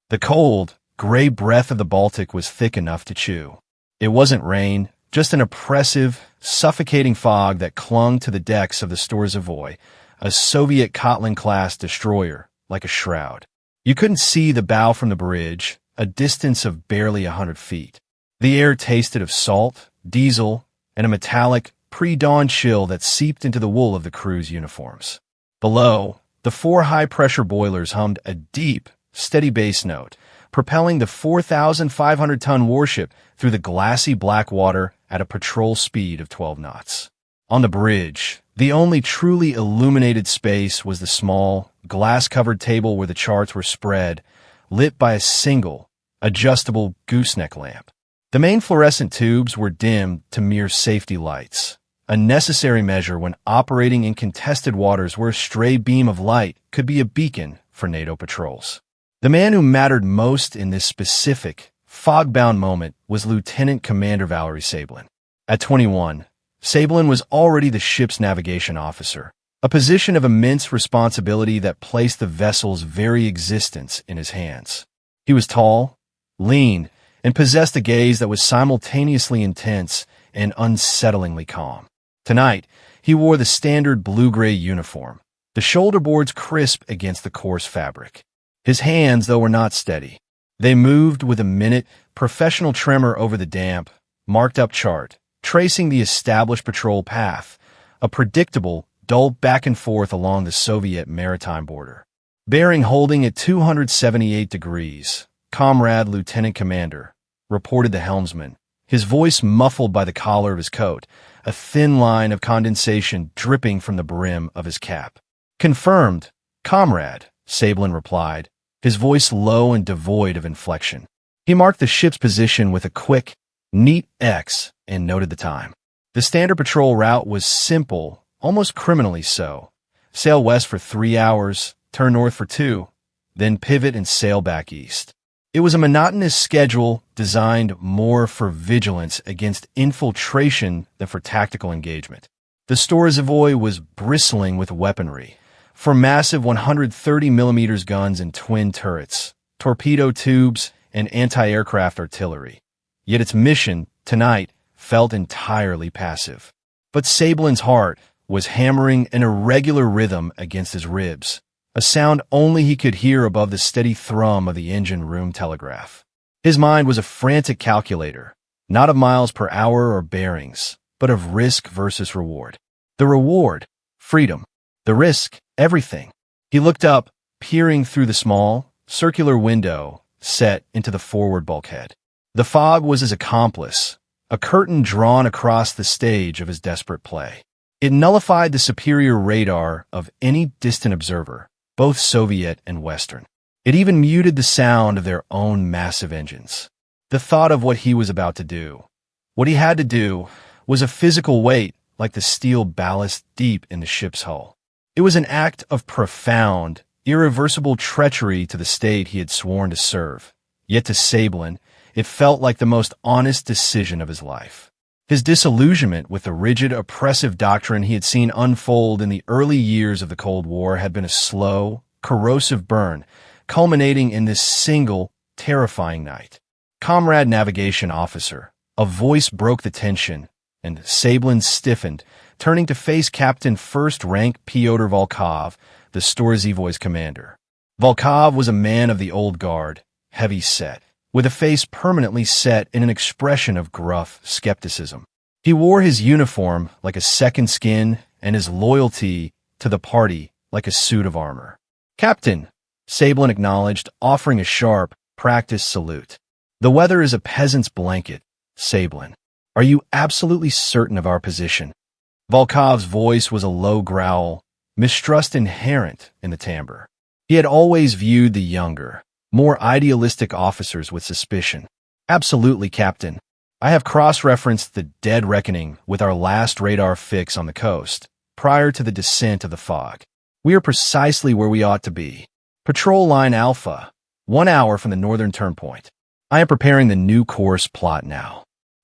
The cold, gray breath of the Baltic was thick enough to chew. It wasn't rain, just an oppressive, suffocating fog that clung to the decks of the Storozhevoy, a Soviet Kotlin-class destroyer, like a shroud. You couldn't see the bow from the bridge, a distance of barely 100 feet. The air tasted of salt, diesel, and a metallic, pre-dawn chill that seeped into the wool of the crew's uniforms. Below, the 4 high-pressure boilers hummed a deep, steady bass note, propelling the 4,500-ton warship through the glassy black water at a patrol speed of 12 knots. On the bridge, the only truly illuminated space was the small, glass-covered table where the charts were spread, lit by a single, adjustable gooseneck lamp. The main fluorescent tubes were dimmed to mere safety lights, a necessary measure when operating in contested waters where a stray beam of light could be a beacon for NATO patrols. The man who mattered most in this specific, fog-bound moment was Lieutenant Commander Valery Sablin. At 21, Sablin was already the ship's navigation officer, a position of immense responsibility that placed the vessel's very existence in his hands. He was tall, lean, and possessed a gaze that was simultaneously intense and unsettlingly calm. Tonight, he wore the standard blue-gray uniform, the shoulder boards crisp against the coarse fabric. His hands, though, were not steady. They moved with a minute, professional tremor over the damp, marked-up chart, tracing the established patrol path, a predictable, dull back and forth along the Soviet maritime border. Bearing holding at 278 degrees, Comrade Lieutenant Commander, reported the helmsman, his voice muffled by the collar of his coat, a thin line of condensation dripping from the brim of his cap. Confirmed, Comrade, Sablin replied, his voice low and devoid of inflection. He marked the ship's position with a quick, neat X and noted the time. The standard patrol route was simple, almost criminally so. Sail west for 3 hours, turn north for 2, then pivot and sail back east. It was a monotonous schedule designed more for vigilance against infiltration than for tactical engagement. The Storozhevoy was bristling with weaponry, from massive 130mm guns and twin turrets, torpedo tubes, and anti-aircraft artillery. Yet its mission, tonight, felt entirely passive. But Sablin's heart was hammering an irregular rhythm against his ribs, a sound only he could hear above the steady thrum of the engine room telegraph. His mind was a frantic calculator, not of miles per hour or bearings, but of risk versus reward. The reward, freedom. The risk, everything. He looked up, peering through the small, circular window set into the forward bulkhead. The fog was his accomplice, a curtain drawn across the stage of his desperate play. It nullified the superior radar of any distant observer, both Soviet and Western. It even muted the sound of their own massive engines. The thought of what he was about to do, what he had to do, was a physical weight like the steel ballast deep in the ship's hull. It was an act of profound, irreversible treachery to the state he had sworn to serve. Yet to Sablin, it felt like the most honest decision of his life. His disillusionment with the rigid, oppressive doctrine he had seen unfold in the early years of the Cold War had been a slow, corrosive burn, culminating in this single, terrifying night. Comrade Navigation Officer, a voice broke the tension, and Sablin stiffened, turning to face Captain First Rank Pyotr Volkov, the Storozhevoy's commander. Volkov was a man of the old guard, heavy-set, with a face permanently set in an expression of gruff skepticism. He wore his uniform like a second skin and his loyalty to the party like a suit of armor. "Captain," Sablin acknowledged, offering a sharp, practiced salute. "The weather is a peasant's blanket, Sablin. Are you absolutely certain of our position?" Volkov's voice was a low growl, mistrust inherent in the timbre. He had always viewed the younger, more idealistic officers with suspicion. "Absolutely, Captain. I have cross-referenced the dead reckoning with our last radar fix on the coast, prior to the descent of the fog. We are precisely where we ought to be. Patrol Line Alpha, 1 hour from the northern turnpoint. I am preparing the new course plot now."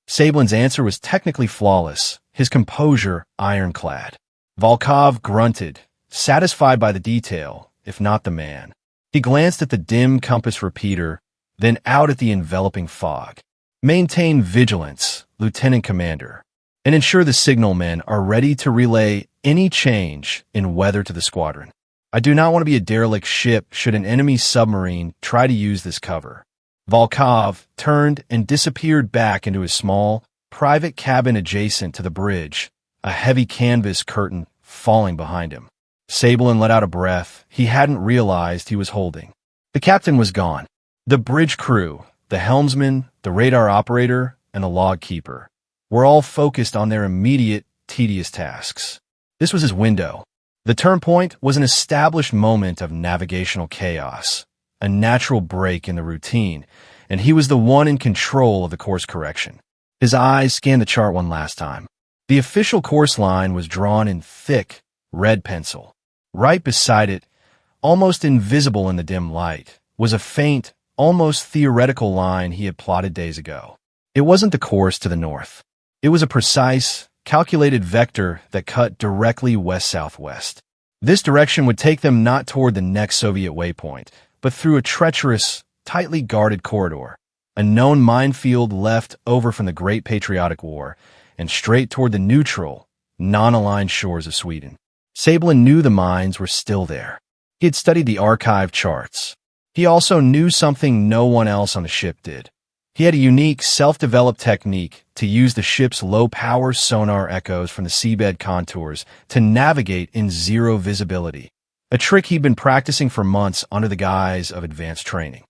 Sablin's answer was technically flawless, his composure ironclad. Volkov grunted, satisfied by the detail, if not the man. He glanced at the dim compass repeater, then out at the enveloping fog. Maintain vigilance, Lieutenant Commander, and ensure the signalmen are ready to relay any change in weather to the squadron. I do not want to be a derelict ship should an enemy submarine try to use this cover. Volkov turned and disappeared back into his small, private cabin adjacent to the bridge, a heavy canvas curtain falling behind him. Sablin let out a breath he hadn't realized he was holding. The captain was gone. The bridge crew, the helmsman, the radar operator, and the log keeper were all focused on their immediate, tedious tasks. This was his window. The turn point was an established moment of navigational chaos, a natural break in the routine, and he was the one in control of the course correction. His eyes scanned the chart one last time. The official course line was drawn in thick, red pencil. Right beside it, almost invisible in the dim light, was a faint, almost theoretical line he had plotted days ago. It wasn't the course to the north. It was a precise, calculated vector that cut directly west-southwest. This direction would take them not toward the next Soviet waypoint, but through a treacherous, tightly guarded corridor, a known minefield left over from the Great Patriotic War, and straight toward the neutral, non-aligned shores of Sweden. Sablin knew the mines were still there. He had studied the archive charts. He also knew something no one else on the ship did. He had a unique, self-developed technique to use the ship's low-power sonar echoes from the seabed contours to navigate in zero visibility, a trick he'd been practicing for months under the guise of advanced training.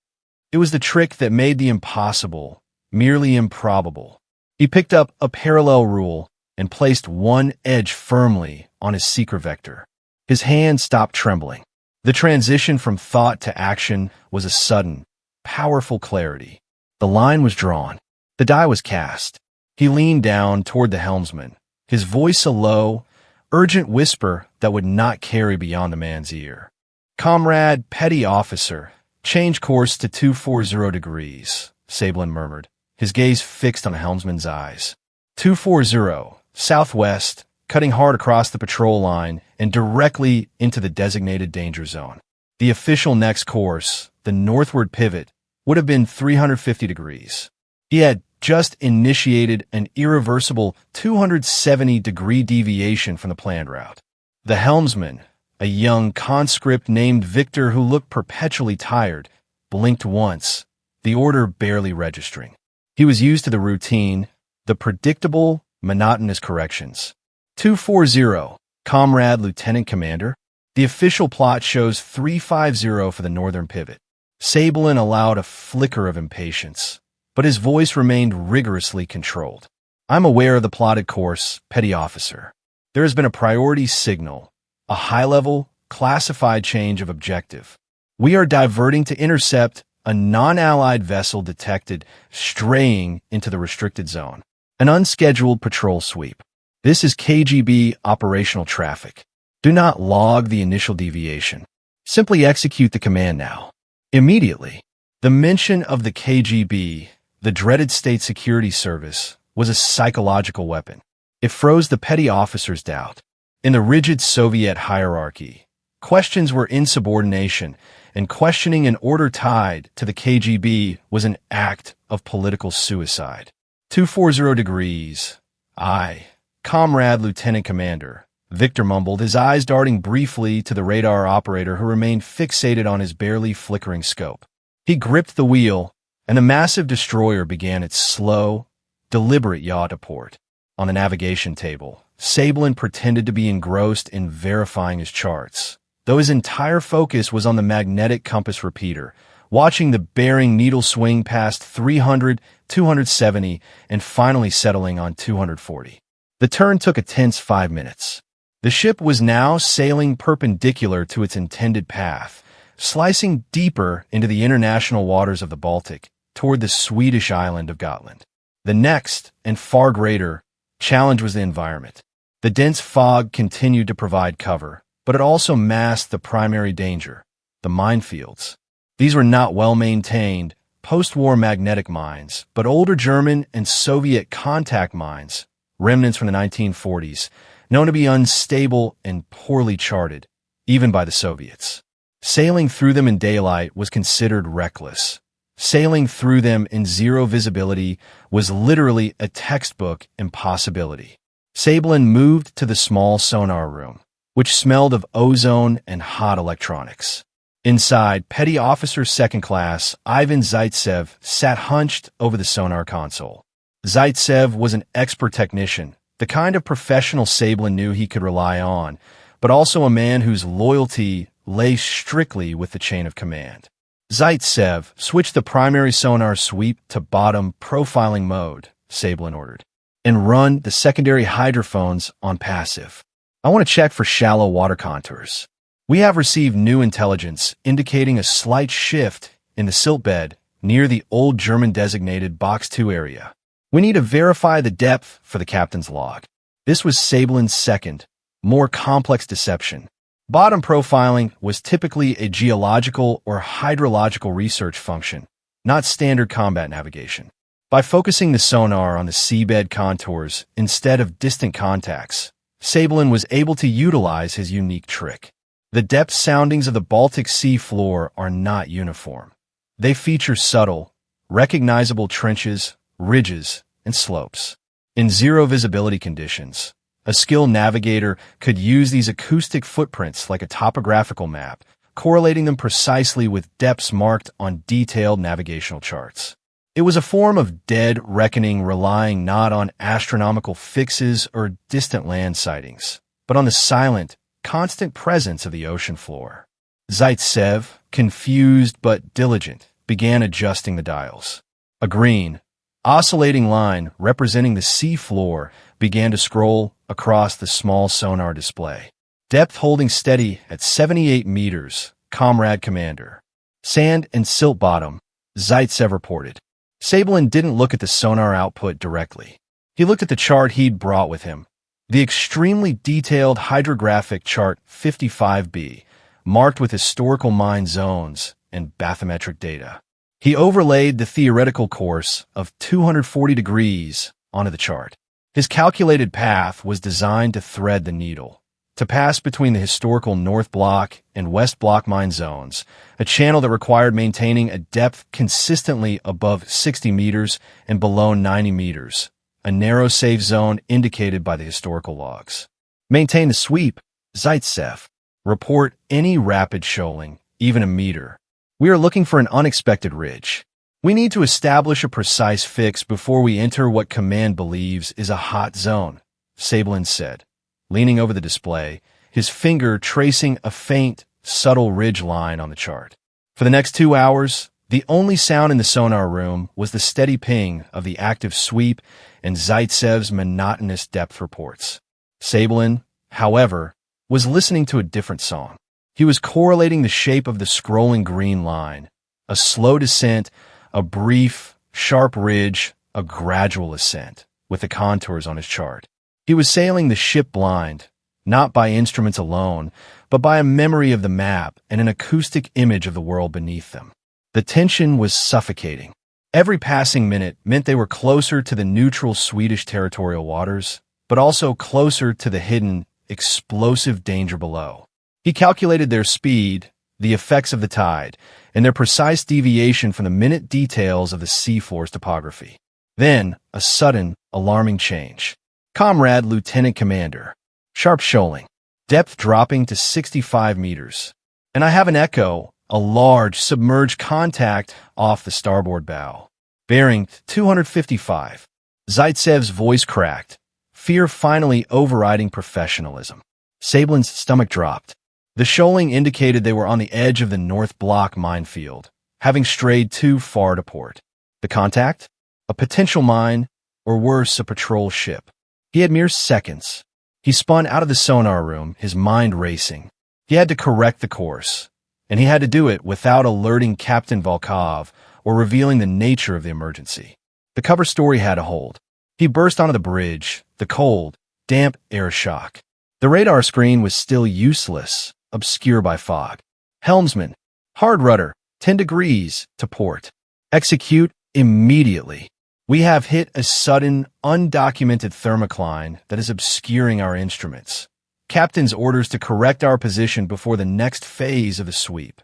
It was the trick that made the impossible merely improbable. He picked up a parallel rule and placed one edge firmly on his secret vector. His hand stopped trembling. The transition from thought to action was a sudden, powerful clarity. The line was drawn. The die was cast. He leaned down toward the helmsman, his voice a low, urgent whisper that would not carry beyond the man's ear. "Comrade, petty officer, change course to 240 degrees, Sablin murmured, his gaze fixed on the helmsman's eyes. 240, southwest, cutting hard across the patrol line and directly into the designated danger zone. The official next course, the northward pivot, would have been 350 degrees. He had just initiated an irreversible 270-degree deviation from the planned route. The helmsman, a young conscript named Victor who looked perpetually tired, blinked once, the order barely registering. He was used to the routine, the predictable, monotonous corrections. 240, Comrade Lieutenant Commander. The official plot shows 350 for the northern pivot. Sablin allowed a flicker of impatience, but his voice remained rigorously controlled. "I'm aware of the plotted course, petty officer. There has been a priority signal, a high-level, classified change of objective. We are diverting to intercept a non-allied vessel detected straying into the restricted zone. An unscheduled patrol sweep. This is KGB operational traffic. Do not log the initial deviation. Simply execute the command now. Immediately." The mention of the KGB, the dreaded state security service, was a psychological weapon. It froze the petty officer's doubt. In the rigid Soviet hierarchy, questions were insubordination, and questioning an order tied to the KGB was an act of political suicide. 240 degrees. "Aye, Comrade Lieutenant Commander," Victor mumbled, his eyes darting briefly to the radar operator who remained fixated on his barely flickering scope. He gripped the wheel, and the massive destroyer began its slow, deliberate yaw to port. On the navigation table, Sablin pretended to be engrossed in verifying his charts, though his entire focus was on the magnetic compass repeater, watching the bearing needle swing past 300, 270, and finally settling on 240. The turn took a tense 5 minutes. The ship was now sailing perpendicular to its intended path, slicing deeper into the international waters of the Baltic toward the Swedish island of Gotland. The next, and far greater, challenge was the environment. The dense fog continued to provide cover, but it also masked the primary danger, the minefields. These were not well-maintained, post-war magnetic mines, but older German and Soviet contact mines, remnants from the 1940s, known to be unstable and poorly charted, even by the Soviets. Sailing through them in daylight was considered reckless. Sailing through them in zero visibility was literally a textbook impossibility. Sabelin moved to the small sonar room, which smelled of ozone and hot electronics. Inside, Petty Officer Second Class Ivan Zaitsev sat hunched over the sonar console. Zaitsev was an expert technician, the kind of professional Sabelin knew he could rely on, but also a man whose loyalty lay strictly with the chain of command. Zaitsev, switch the primary sonar sweep to bottom profiling mode, Sabelin ordered, and run the secondary hydrophones on passive. I want to check for shallow water contours. We have received new intelligence indicating a slight shift in the silt bed near the old German-designated Box 2 area. We need to verify the depth for the captain's log. This was Sabelin's second, more complex deception. Bottom profiling was typically a geological or hydrological research function, not standard combat navigation. By focusing the sonar on the seabed contours instead of distant contacts, Sabelin was able to utilize his unique trick. The depth soundings of the Baltic Sea floor are not uniform. They feature subtle, recognizable trenches, ridges, and slopes. In zero visibility conditions, a skilled navigator could use these acoustic footprints like a topographical map, correlating them precisely with depths marked on detailed navigational charts. It was a form of dead reckoning relying not on astronomical fixes or distant land sightings, but on the silent, constant presence of the ocean floor. Zaitsev, confused but diligent, began adjusting the dials. A green, oscillating line representing the sea floor began to scroll across the small sonar display. Depth holding steady at 78 meters, Comrade Commander. Sand and silt bottom, Zaitsev reported. Sabelin didn't look at the sonar output directly. He looked at the chart he'd brought with him, the extremely detailed hydrographic chart 55B, marked with historical mine zones and bathymetric data. He overlaid the theoretical course of 240 degrees onto the chart. His calculated path was designed to thread the needle, to pass between the historical North Block and West Block mine zones, a channel that required maintaining a depth consistently above 60 meters and below 90 meters, a narrow safe zone indicated by the historical logs. Maintain the sweep, Zaitsev. Report any rapid shoaling, even a meter. We are looking for an unexpected ridge. We need to establish a precise fix before we enter what command believes is a hot zone, Sabelin said, leaning over the display, his finger tracing a faint, subtle ridge line on the chart. For the next 2 hours, the only sound in the sonar room was the steady ping of the active sweep and Zaitsev's monotonous depth reports. Sabelin, however, was listening to a different song. He was correlating the shape of the scrolling green line, a slow descent, a brief, sharp ridge, a gradual ascent, with the contours on his chart. He was sailing the ship blind, not by instruments alone, but by a memory of the map and an acoustic image of the world beneath them. The tension was suffocating. Every passing minute meant they were closer to the neutral Swedish territorial waters, but also closer to the hidden, explosive danger below. He calculated their speed, the effects of the tide, and their precise deviation from the minute details of the seafloor's topography. Then, a sudden, alarming change. Comrade Lieutenant Commander. Sharp shoaling. Depth dropping to 65 meters. And I have an echo, a large, submerged contact off the starboard bow. Bearing 255. Zaitsev's voice cracked, fear finally overriding professionalism. Sabelin's stomach dropped. The shoaling indicated they were on the edge of the North Block minefield, having strayed too far to port. The contact? A potential mine, or worse, a patrol ship. He had mere seconds. He spun out of the sonar room, his mind racing. He had to correct the course, and he had to do it without alerting Captain Volkov or revealing the nature of the emergency. The cover story had to hold. He burst onto the bridge, the cold, damp air shock. The radar screen was still useless, obscure by fog. Helmsman, hard rudder, 10 degrees to port. Execute immediately. We have hit a sudden, undocumented thermocline that is obscuring our instruments. Captain's orders to correct our position before the next phase of the sweep.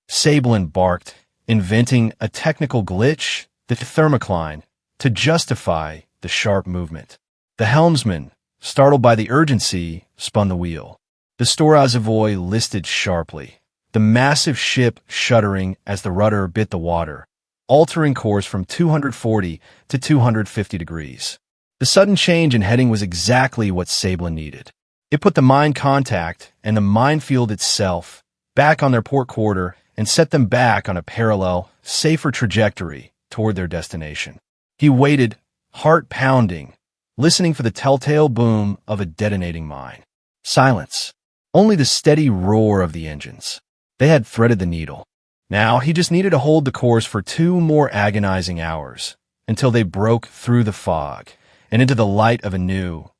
Sablin barked, inventing a technical glitch, the thermocline, to justify the sharp movement. The helmsman, startled by the urgency, spun the wheel. The Storazavoy listed sharply, the massive ship shuddering as the rudder bit the water, altering course from 240 to 250 degrees. The sudden change in heading was exactly what Sablin needed. It put the mine contact and the minefield itself back on their port quarter and set them back on a parallel, safer trajectory toward their destination. He waited, heart pounding, listening for the telltale boom of a detonating mine. Silence. Only the steady roar of the engines. They had threaded the needle. Now he just needed to hold the course for 2 more agonizing hours until they broke through the fog and into the light of a new,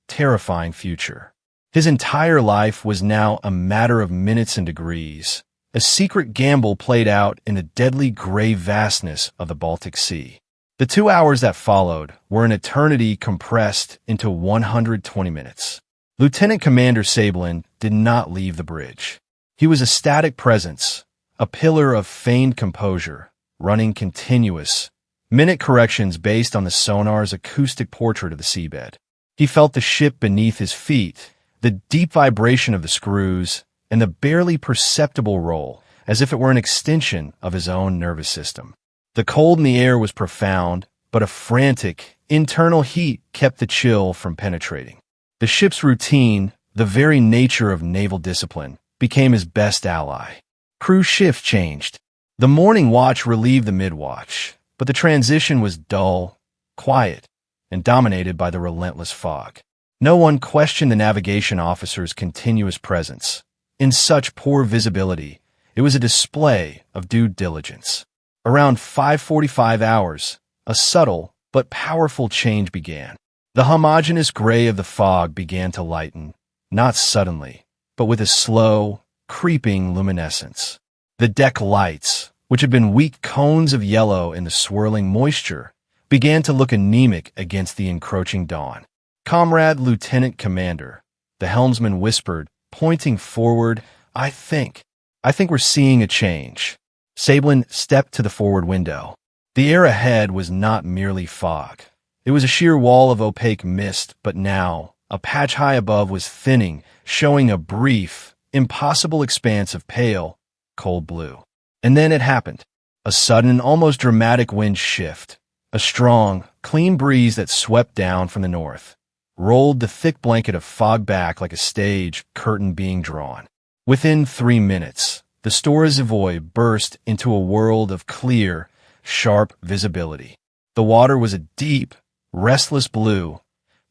terrifying future. His entire life was now a matter of minutes and degrees, a secret gamble played out in the deadly gray vastness of the Baltic Sea. The 2 hours that followed were an eternity compressed into 120 minutes. Lieutenant Commander Sablin did not leave the bridge. He was a static presence, a pillar of feigned composure, running continuous, minute corrections based on the sonar's acoustic portrait of the seabed. He felt the ship beneath his feet, the deep vibration of the screws, and the barely perceptible roll, as if it were an extension of his own nervous system. The cold in the air was profound, but a frantic, internal heat kept the chill from penetrating. The ship's routine, the very nature of naval discipline, became his best ally. Crew shift changed. The morning watch relieved the mid-watch, but the transition was dull, quiet, and dominated by the relentless fog. No one questioned the navigation officer's continuous presence. In such poor visibility, it was a display of due diligence. Around 5:45 hours, a subtle but powerful change began. The homogeneous gray of the fog began to lighten, not suddenly, but with a slow, creeping luminescence. The deck lights, which had been weak cones of yellow in the swirling moisture, began to look anemic against the encroaching dawn. "Comrade Lieutenant Commander," the helmsman whispered, pointing forward, I think we're seeing a change." Sablin stepped to the forward window. The air ahead was not merely fog. It was a sheer wall of opaque mist, but now, a patch high above was thinning, showing a brief, impossible expanse of pale, cold blue. And then it happened. A sudden, almost dramatic wind shift. A strong, clean breeze that swept down from the north, rolled the thick blanket of fog back like a stage curtain being drawn. Within 3 minutes, the Storazavoy burst into a world of clear, sharp visibility. The water was a deep, restless blue,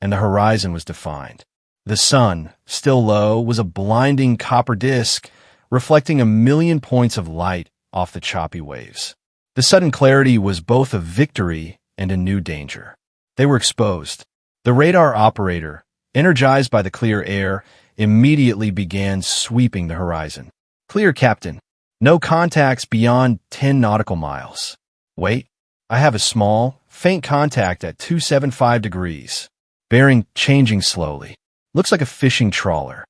and the horizon was defined. The sun, still low, was a blinding copper disk, reflecting 1,000,000 points of light off the choppy waves. The sudden clarity was both a victory and a new danger. They were exposed. The radar operator, energized by the clear air, immediately began sweeping the horizon. "Clear, Captain. No contacts beyond 10 nautical miles. Wait, I have a small, faint contact at 275 degrees. Bearing changing slowly. Looks like a fishing trawler."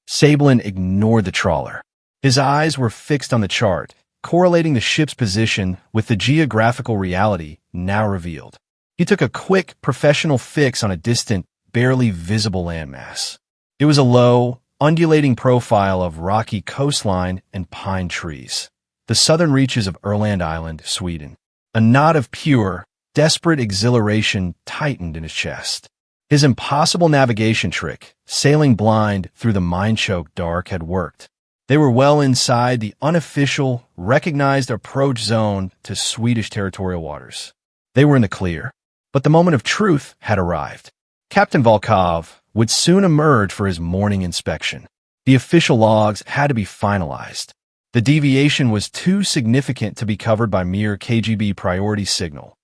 Sablin ignored the trawler. His eyes were fixed on the chart, correlating the ship's position with the geographical reality now revealed. He took a quick, professional fix on a distant, barely visible landmass. It was a low, undulating profile of rocky coastline and pine trees. The southern reaches of Öland Island, Sweden. A knot of pure, desperate exhilaration tightened in his chest. His impossible navigation trick, sailing blind through the mine-choked dark, had worked. They were well inside the unofficial, recognized approach zone to Swedish territorial waters. They were in the clear, but the moment of truth had arrived. Captain Volkov would soon emerge for his morning inspection. The official logs had to be finalized. The deviation was too significant to be covered by mere KGB priority signal.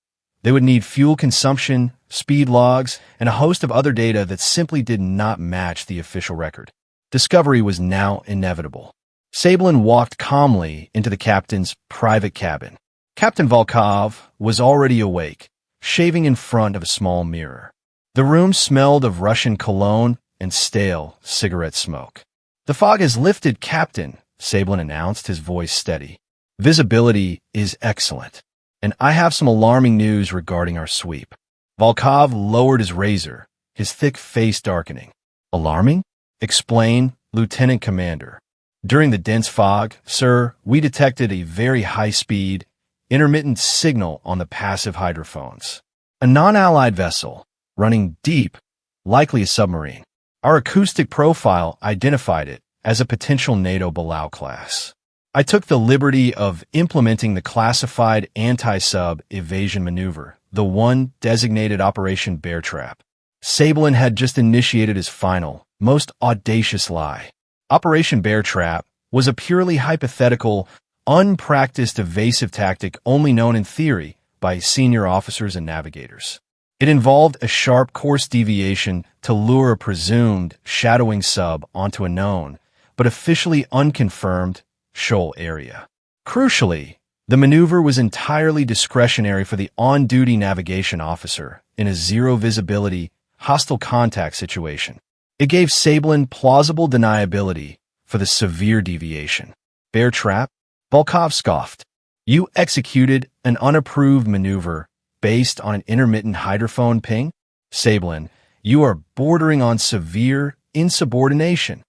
They would need fuel consumption, speed logs, and a host of other data that simply did not match the official record. Discovery was now inevitable. Sablin walked calmly into the captain's private cabin. Captain Volkov was already awake, shaving in front of a small mirror. The room smelled of Russian cologne and stale cigarette smoke. "The fog has lifted, Captain," Sablin announced, his voice steady. "Visibility is excellent, and I have some alarming news regarding our sweep." Volkov lowered his razor, his thick face darkening. "Alarming?" "Explain, Lieutenant Commander." "During the dense fog, sir, we detected a very high-speed, intermittent signal on the passive hydrophones. A non-allied vessel, running deep, likely a submarine. Our acoustic profile identified it as a potential NATO Balau class. I took the liberty of implementing the classified anti-sub evasion maneuver, the one designated Operation Bear Trap." Sablin had just initiated his final, most audacious lie. Operation Bear Trap was a purely hypothetical, unpracticed evasive tactic only known in theory by senior officers and navigators. It involved a sharp course deviation to lure a presumed shadowing sub onto a known, but officially unconfirmed, shoal area. Crucially, the maneuver was entirely discretionary for the on-duty navigation officer in a zero-visibility, hostile contact situation. It gave Sablin plausible deniability for the severe deviation. "Bear trap?" Volkov scoffed. "You executed an unapproved maneuver based on an intermittent hydrophone ping? Sablin, you are bordering on severe insubordination."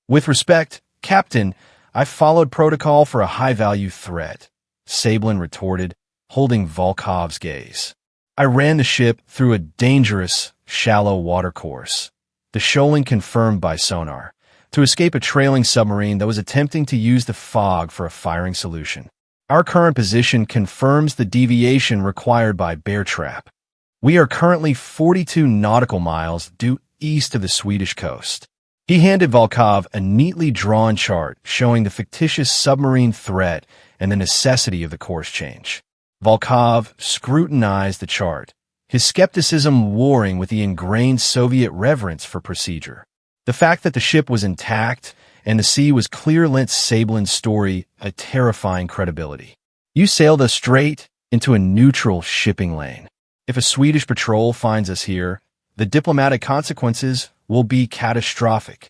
"With respect, Captain, I followed protocol for a high-value threat," Sablin retorted, holding Volkov's gaze. "I ran the ship through a dangerous, shallow watercourse, the shoaling confirmed by sonar, to escape a trailing submarine that was attempting to use the fog for a firing solution. Our current position confirms the deviation required by Bear Trap. We are currently 42 nautical miles due east of the Swedish coast." He handed Volkov a neatly drawn chart showing the fictitious submarine threat and the necessity of the course change. Volkov scrutinized the chart, his skepticism warring with the ingrained Soviet reverence for procedure. The fact that the ship was intact and the sea was clear lent Sablin's story a terrifying credibility. "You sailed us straight into a neutral shipping lane. If a Swedish patrol finds us here, the diplomatic consequences will be catastrophic."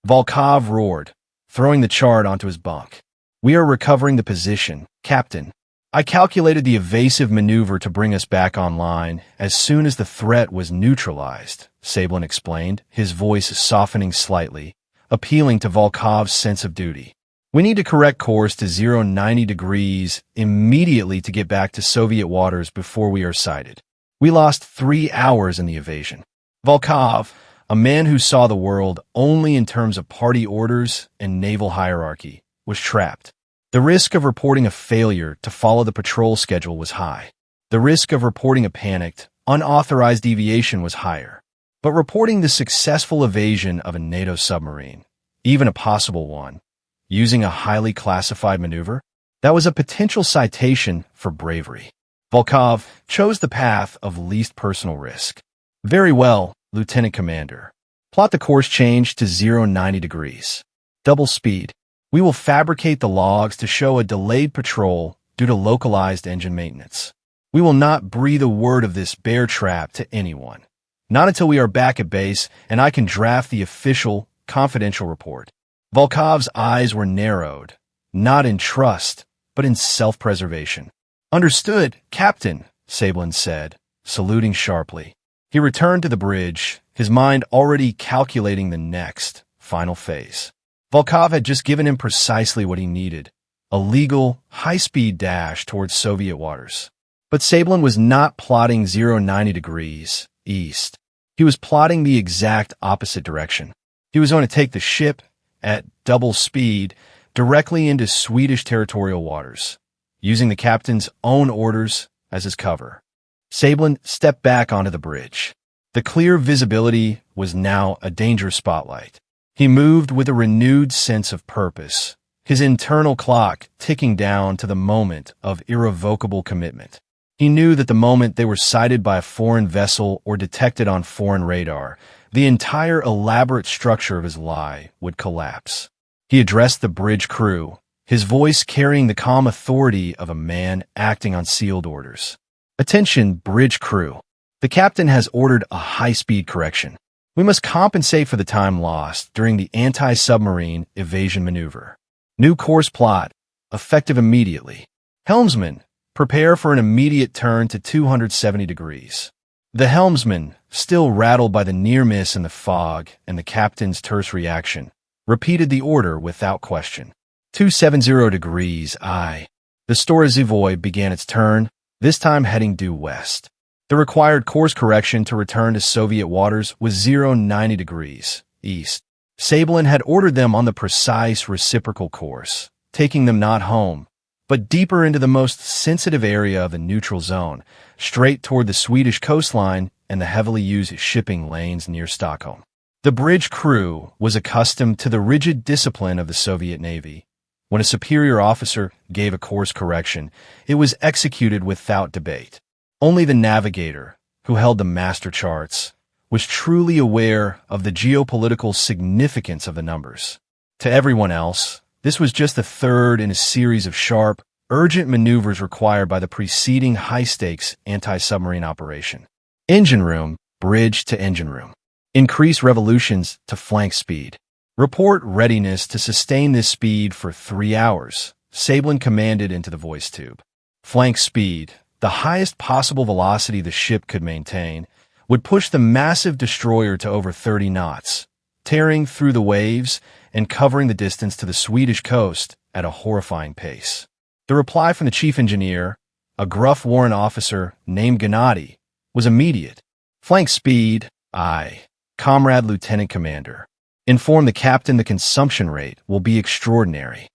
Volkov roared, throwing the chart onto his bunk. "We are recovering the position, Captain. I calculated the evasive maneuver to bring us back online as soon as the threat was neutralized," Sablin explained, his voice softening slightly, appealing to Volkov's sense of duty. "We need to correct course to 090 degrees immediately to get back to Soviet waters before we are sighted. We lost 3 hours in the evasion." Volkov, a man who saw the world only in terms of party orders and naval hierarchy, was trapped. The risk of reporting a failure to follow the patrol schedule was high. The risk of reporting a panicked, unauthorized deviation was higher. But reporting the successful evasion of a NATO submarine, even a possible one, using a highly classified maneuver, that was a potential citation for bravery. Volkov chose the path of least personal risk. "Very well, Lieutenant Commander. Plot the course change to 090 degrees. Double speed. We will fabricate the logs to show a delayed patrol due to localized engine maintenance. We will not breathe a word of this bear trap to anyone. Not until we are back at base and I can draft the official, confidential report." Volkov's eyes were narrowed, not in trust, but in self-preservation. "Understood, Captain," Sablin said, saluting sharply. He returned to the bridge, his mind already calculating the next, final phase. Volkov had just given him precisely what he needed, a legal, high-speed dash towards Soviet waters. But Sablin was not plotting 090 degrees east. He was plotting the exact opposite direction. He was going to take the ship, at double speed, directly into Swedish territorial waters, using the captain's own orders as his cover. Sablin stepped back onto the bridge. The clear visibility was now a danger spotlight. He moved with a renewed sense of purpose, his internal clock ticking down to the moment of irrevocable commitment. He knew that the moment they were sighted by a foreign vessel or detected on foreign radar, the entire elaborate structure of his lie would collapse. He addressed the bridge crew, his voice carrying the calm authority of a man acting on sealed orders. "Attention, bridge crew. The captain has ordered a high-speed correction. We must compensate for the time lost during the anti-submarine evasion maneuver. New course plot, effective immediately. Helmsman, prepare for an immediate turn to 270 degrees. The helmsman, still rattled by the near miss in the fog and the captain's terse reaction, repeated the order without question. 270 degrees, aye. The Storozhevoy began its turn, this time heading due west. The required course correction to return to Soviet waters was 90 degrees east. Sablin had ordered them on the precise reciprocal course, taking them not home, but deeper into the most sensitive area of the neutral zone, straight toward the Swedish coastline and the heavily used shipping lanes near Stockholm. The bridge crew was accustomed to the rigid discipline of the Soviet Navy. When a superior officer gave a course correction, it was executed without debate. Only the navigator, who held the master charts, was truly aware of the geopolitical significance of the numbers. To everyone else, this was just the third in a series of sharp, urgent maneuvers required by the preceding high-stakes anti-submarine operation. Engine room, bridge to engine room. Increase revolutions to flank speed. Report readiness to sustain this speed for 3 hours, Sablin commanded into the voice tube. Flank speed, the highest possible velocity the ship could maintain, would push the massive destroyer to over 30 knots, tearing through the waves and covering the distance to the Swedish coast at a horrifying pace. The reply from the chief engineer, a gruff warrant officer named Gennady, was immediate. Flank speed, aye. Comrade Lieutenant Commander. Inform the captain the consumption rate will be extraordinary.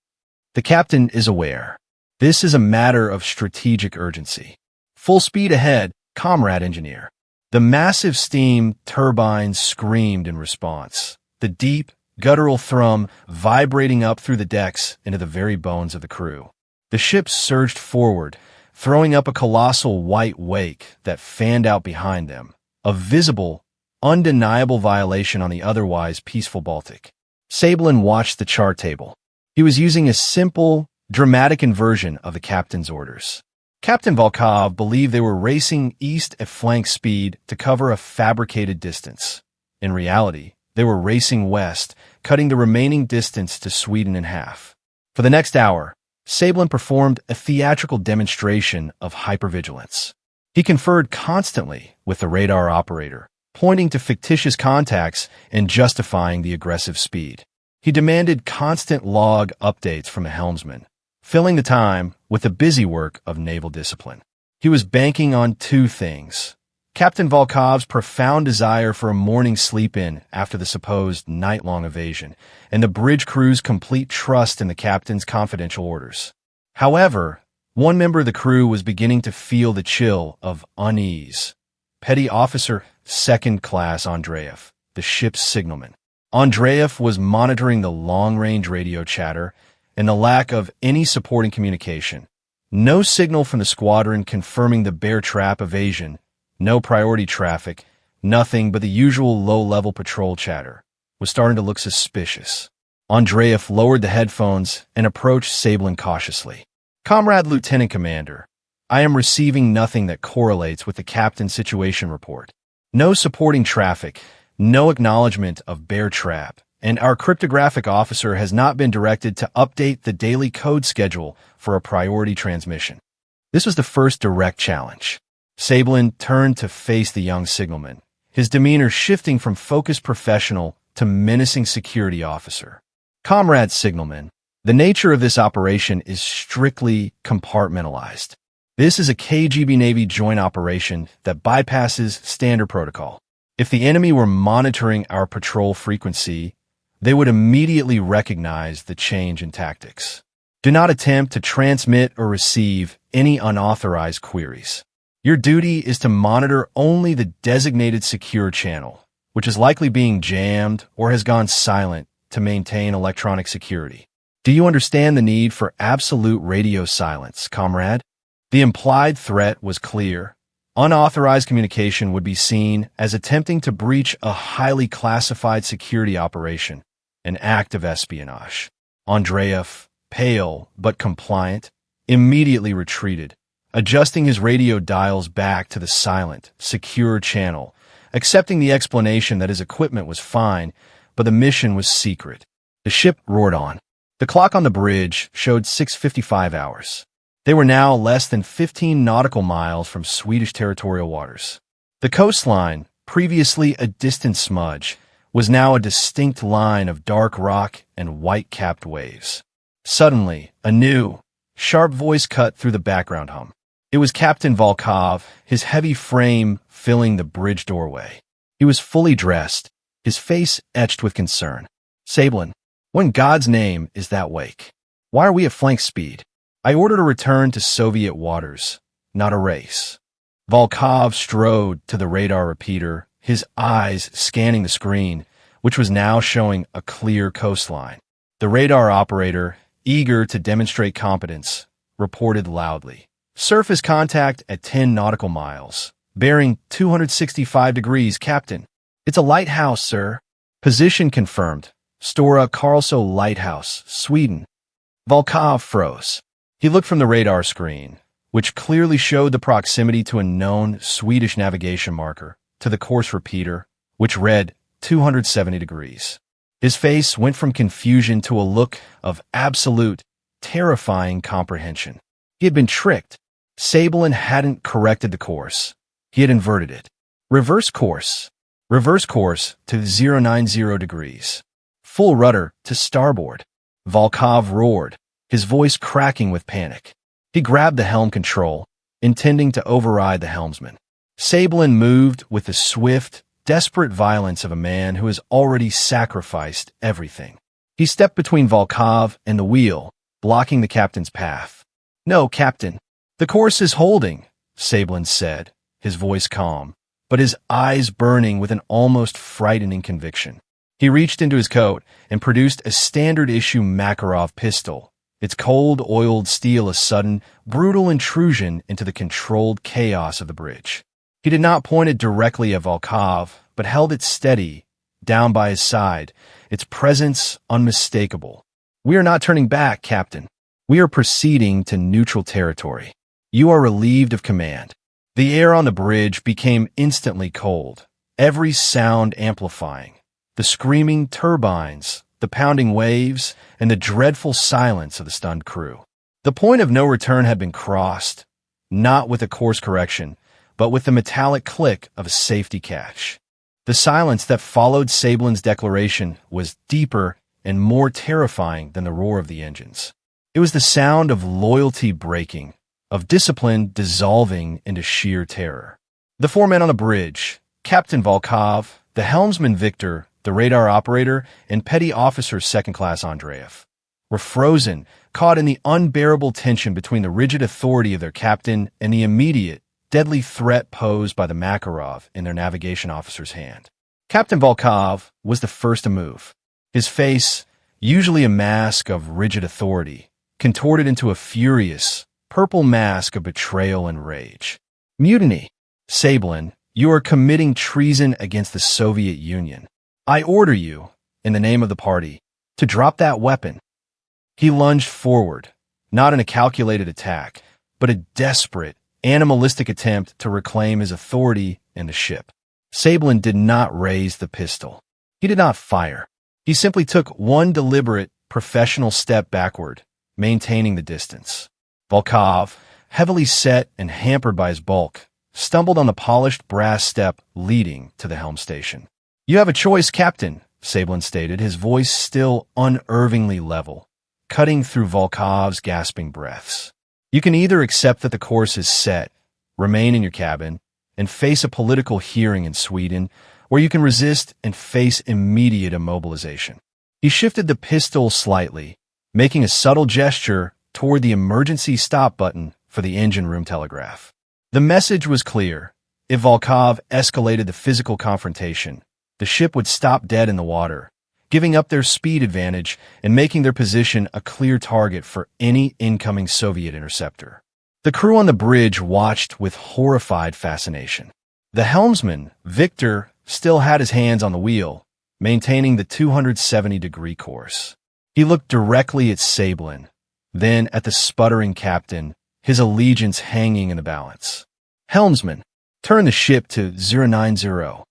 The captain is aware. This is a matter of strategic urgency. Full speed ahead, Comrade Engineer. The massive steam turbines screamed in response, the deep, guttural thrum vibrating up through the decks into the very bones of the crew. The ship surged forward, throwing up a colossal white wake that fanned out behind them, a visible, undeniable violation on the otherwise peaceful Baltic. Sablin watched the chart table. He was using a simple, dramatic inversion of the captain's orders. Captain Volkov believed they were racing east at flank speed to cover a fabricated distance. In reality, they were racing west, cutting the remaining distance to Sweden in half. For the next hour, Sablin performed a theatrical demonstration of hypervigilance. He conferred constantly with the radar operator, pointing to fictitious contacts and justifying the aggressive speed. He demanded constant log updates from the helmsman, filling the time with the busy work of naval discipline. He was banking on two things: Captain Volkov's profound desire for a morning sleep-in after the supposed night-long evasion, and the bridge crew's complete trust in the captain's confidential orders. However, one member of the crew was beginning to feel the chill of unease. Petty Officer Second Class Andreev, the ship's signalman. Andreev was monitoring the long-range radio chatter and the lack of any supporting communication. No signal from the squadron confirming the bear trap evasion, no priority traffic, nothing but the usual low-level patrol chatter, was starting to look suspicious. Andreev lowered the headphones and approached Sablin cautiously. Comrade Lieutenant Commander, I am receiving nothing that correlates with the captain's situation report. No supporting traffic, no acknowledgement of bear trap, and our cryptographic officer has not been directed to update the daily code schedule for a priority transmission. This was the first direct challenge. Sablin turned to face the young signalman, his demeanor shifting from focused professional to menacing security officer. Comrade signalman, the nature of this operation is strictly compartmentalized. This is a KGB Navy joint operation that bypasses standard protocol. If the enemy were monitoring our patrol frequency, they would immediately recognize the change in tactics. Do not attempt to transmit or receive any unauthorized queries. Your duty is to monitor only the designated secure channel, which is likely being jammed or has gone silent to maintain electronic security. Do you understand the need for absolute radio silence, comrade? The implied threat was clear. Unauthorized communication would be seen as attempting to breach a highly classified security operation, an act of espionage. Andreev, pale but compliant, immediately retreated, adjusting his radio dials back to the silent, secure channel accepting the explanation that his equipment was fine, but the mission was secret. The ship roared on. The clock on the bridge showed 6:55 hours. They were now less than 15 nautical miles from Swedish territorial waters. The coastline, previously a distant smudge, was now a distinct line of dark rock and white-capped waves. Suddenly, a new, sharp voice cut through the background hum. It was Captain Volkov, his heavy frame filling the bridge doorway. He was fully dressed, his face etched with concern. "Sablin, what in God's name is that wake? Why are we at flank speed? I ordered a return to Soviet waters, not a race." Volkov strode to the radar repeater, his eyes scanning the screen, which was now showing a clear coastline. The radar operator, eager to demonstrate competence, reported loudly. "Surface contact at 10 nautical miles, bearing 265 degrees, Captain." "It's a lighthouse, sir." "Position confirmed. Stora Karlsö Lighthouse, Sweden." Volkov froze. He looked from the radar screen, which clearly showed the proximity to a known Swedish navigation marker, to the course repeater, which read 270 degrees. His face went from confusion to a look of absolute, terrifying comprehension. He had been tricked. Sablin hadn't corrected the course. He had inverted it. Reverse course. Reverse course to 090 degrees. Full rudder to starboard. Volkov roared, his voice cracking with panic. He grabbed the helm control, intending to override the helmsman. Sablin moved with the swift, desperate violence of a man who has already sacrificed everything. He stepped between Volkov and the wheel, blocking the captain's path. "No, Captain. The course is holding," Sablin said, his voice calm, but his eyes burning with an almost frightening conviction. He reached into his coat and produced a standard-issue Makarov pistol, its cold-oiled steel a sudden, brutal intrusion into the controlled chaos of the bridge. He did not point it directly at Volkov, but held it steady, down by his side, its presence unmistakable. "We are not turning back, Captain. We are proceeding to neutral territory. You are relieved of command." The air on the bridge became instantly cold, every sound amplifying. The screaming turbines, the pounding waves, and the dreadful silence of the stunned crew. The point of no return had been crossed, not with a course correction, but with the metallic click of a safety catch. The silence that followed Sablin's declaration was deeper and more terrifying than the roar of the engines. It was the sound of loyalty breaking, of discipline dissolving into sheer terror. The four men on the bridge, Captain Volkov, the helmsman Victor, the radar operator, and petty officer second-class Andreev, were frozen, caught in the unbearable tension between the rigid authority of their captain and the immediate, deadly threat posed by the Makarov in their navigation officer's hand. Captain Volkov was the first to move. His face, usually a mask of rigid authority, contorted into a furious, purple mask of betrayal and rage. "Mutiny! Sablin, you are committing treason against the Soviet Union. I order you, in the name of the party, to drop that weapon." He lunged forward, not in a calculated attack, but a desperate, animalistic attempt to reclaim his authority in the ship. Sablin did not raise the pistol. He did not fire. He simply took one deliberate, professional step backward, maintaining the distance. Volkov, heavily set and hampered by his bulk, stumbled on the polished brass step leading to the helm station. "You have a choice, Captain," Sablin stated, his voice still unervingly level, cutting through Volkov's gasping breaths. "You can either accept that the course is set, remain in your cabin, and face a political hearing in Sweden, or you can resist and face immediate immobilization." He shifted the pistol slightly, making a subtle gesture toward the emergency stop button for the engine room telegraph. The message was clear. If Volkov escalated the physical confrontation, the ship would stop dead in the water, giving up their speed advantage and making their position a clear target for any incoming Soviet interceptor. The crew on the bridge watched with horrified fascination. The helmsman, Victor, still had his hands on the wheel, maintaining the 270-degree course. He looked directly at Sablin, then at the sputtering captain, his allegiance hanging in the balance. "Helmsman, turn the ship to 090.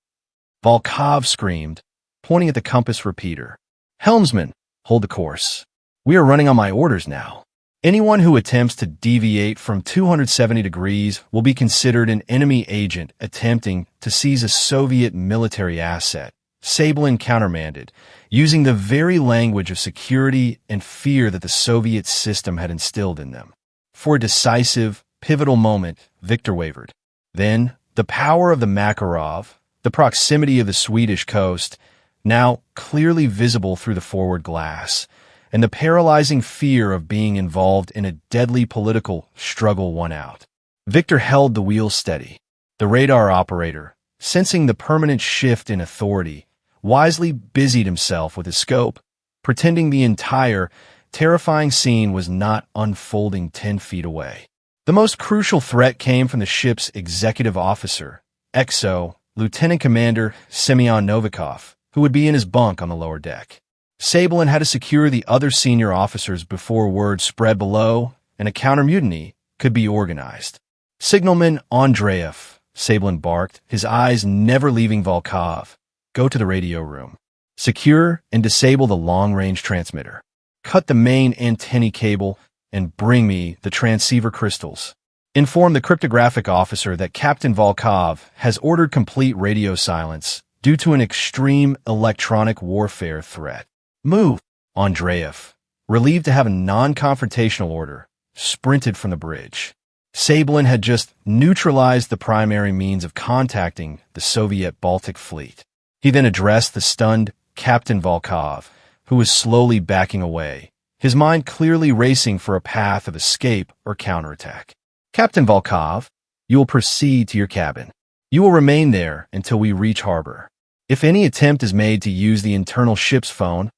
Volkov screamed, pointing at the compass repeater. "Helmsman, hold the course. We are running on my orders now. Anyone who attempts to deviate from 270 degrees will be considered an enemy agent attempting to seize a Soviet military asset," Sablin countermanded, using the very language of security and fear that the Soviet system had instilled in them. For a decisive, pivotal moment, Victor wavered. Then, the power of the Makarov, the proximity of the Swedish coast, now clearly visible through the forward glass, and the paralyzing fear of being involved in a deadly political struggle won out. Victor held the wheel steady. The radar operator, sensing the permanent shift in authority, wisely busied himself with his scope, pretending the entire, terrifying scene was not unfolding 10 feet away. The most crucial threat came from the ship's executive officer, XO, Lieutenant Commander Semyon Novikov, who would be in his bunk on the lower deck. Sablin had to secure the other senior officers before word spread below and a counter-mutiny could be organized. "Signalman Andreev," Sablin barked, his eyes never leaving Volkov. "Go to the radio room. Secure and disable the long-range transmitter. Cut the main antennae cable and bring me the transceiver crystals. Inform the cryptographic officer that Captain Volkov has ordered complete radio silence due to an extreme electronic warfare threat. Move." Andreev, relieved to have a non-confrontational order, sprinted from the bridge. Sablin had just neutralized the primary means of contacting the Soviet Baltic Fleet. He then addressed the stunned Captain Volkov, who was slowly backing away, his mind clearly racing for a path of escape or counterattack. "Captain Volkov, you will proceed to your cabin. You will remain there until we reach harbor. If any attempt is made to use the internal ship's phone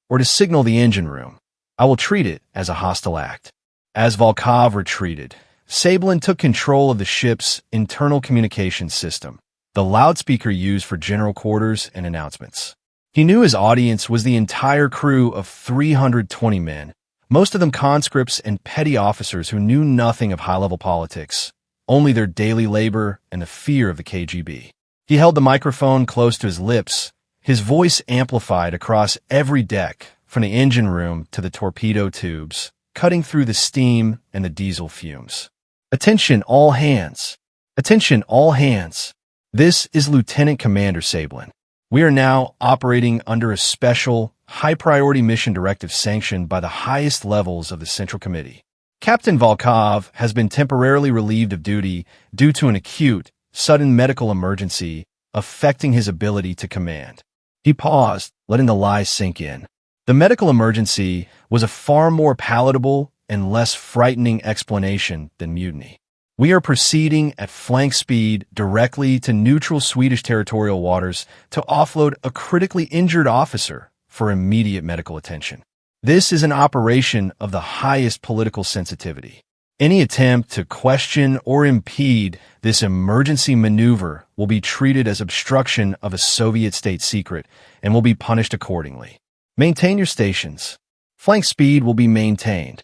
or to signal the engine room, I will treat it as a hostile act." As Volkov retreated, Sablin took control of the ship's internal communications system, the loudspeaker used for general quarters and announcements. He knew his audience was the entire crew of 320 men, most of them conscripts and petty officers who knew nothing of high-level politics, only their daily labor and the fear of the KGB. He held the microphone close to his lips, his voice amplified across every deck, from the engine room to the torpedo tubes, cutting through the steam and the diesel fumes. "Attention all hands! Attention all hands! This is Lieutenant Commander Sablin. We are now operating under a special, high-priority mission directive sanctioned by the highest levels of the Central Committee. Captain Volkov has been temporarily relieved of duty due to an acute, sudden medical emergency affecting his ability to command." He paused, letting the lies sink in. The medical emergency was a far more palatable and less frightening explanation than mutiny. "We are proceeding at flank speed directly to neutral Swedish territorial waters to offload a critically injured officer for immediate medical attention. This is an operation of the highest political sensitivity. Any attempt to question or impede this emergency maneuver will be treated as obstruction of a Soviet state secret and will be punished accordingly. Maintain your stations. Flank speed will be maintained."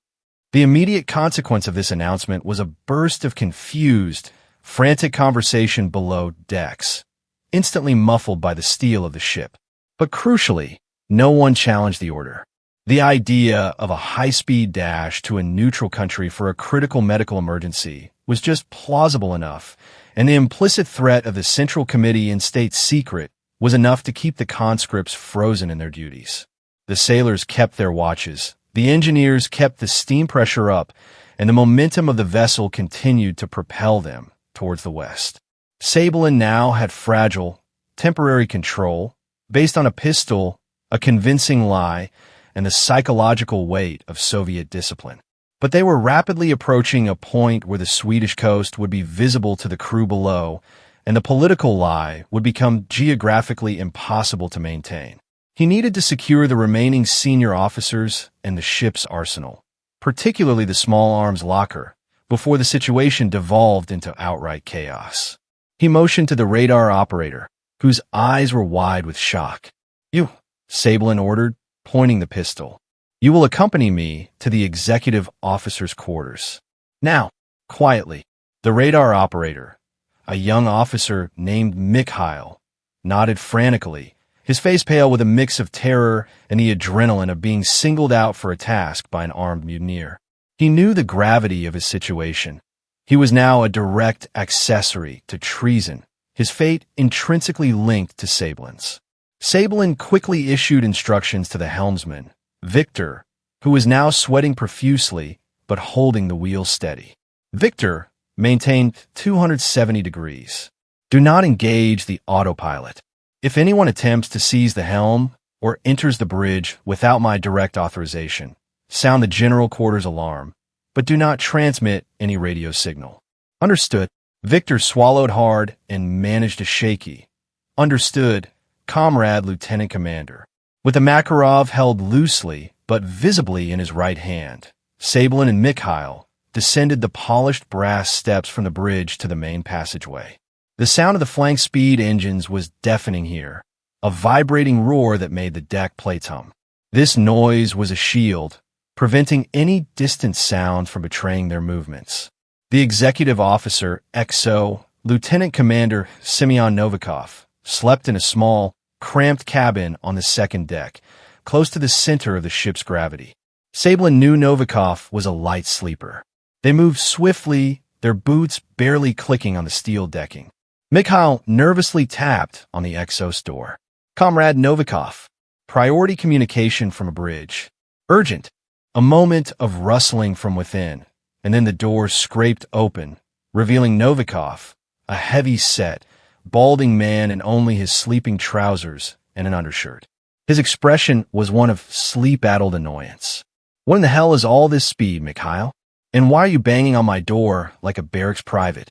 The immediate consequence of this announcement was a burst of confused, frantic conversation below decks, instantly muffled by the steel of the ship. But crucially, no one challenged the order. The idea of a high-speed dash to a neutral country for a critical medical emergency was just plausible enough, and the implicit threat of the Central Committee and State Secret was enough to keep the conscripts frozen in their duties. The sailors kept their watches, the engineers kept the steam pressure up, and the momentum of the vessel continued to propel them towards the west. Sablin now had fragile, temporary control, based on a pistol, a convincing lie, and the psychological weight of Soviet discipline. But they were rapidly approaching a point where the Swedish coast would be visible to the crew below, and the political lie would become geographically impossible to maintain. He needed to secure the remaining senior officers and the ship's arsenal, particularly the small arms locker, before the situation devolved into outright chaos. He motioned to the radar operator, whose eyes were wide with shock. "You," Sablin ordered, pointing the pistol. "You will accompany me to the executive officer's quarters." Now, quietly, the radar operator, a young officer named Mikhail, nodded frantically, his face pale with a mix of terror and the adrenaline of being singled out for a task by an armed mutineer. He knew the gravity of his situation. He was now a direct accessory to treason, his fate intrinsically linked to Sablin's. Sablin quickly issued instructions to the helmsman, Victor, who was now sweating profusely but holding the wheel steady. Victor maintained 270 degrees. Do not engage the autopilot. If anyone attempts to seize the helm or enters the bridge without my direct authorization, sound the general quarters alarm, but do not transmit any radio signal. Understood. Victor swallowed hard and managed a shaky. Understood, Comrade Lieutenant Commander. With the Makarov held loosely but visibly in his right hand, Sablin and Mikhail descended the polished brass steps from the bridge to the main passageway. The sound of the flank speed engines was deafening here, a vibrating roar that made the deck plates hum. This noise was a shield, preventing any distant sound from betraying their movements. The executive officer, XO, Lieutenant Commander Semyon Novikov, slept in a small, cramped cabin on the second deck, close to the center of the ship's gravity. Sablin knew Novikov was a light sleeper. They moved swiftly, their boots barely clicking on the steel decking. Mikhail nervously tapped on the XO's door. Comrade Novikov. Priority communication from a bridge. Urgent. A moment of rustling from within, and then the door scraped open, revealing Novikov, a heavy-set, balding man in only his sleeping trousers and an undershirt. His expression was one of sleep-addled annoyance. What in the hell is all this speed, Mikhail? And why are you banging on my door like a barracks private?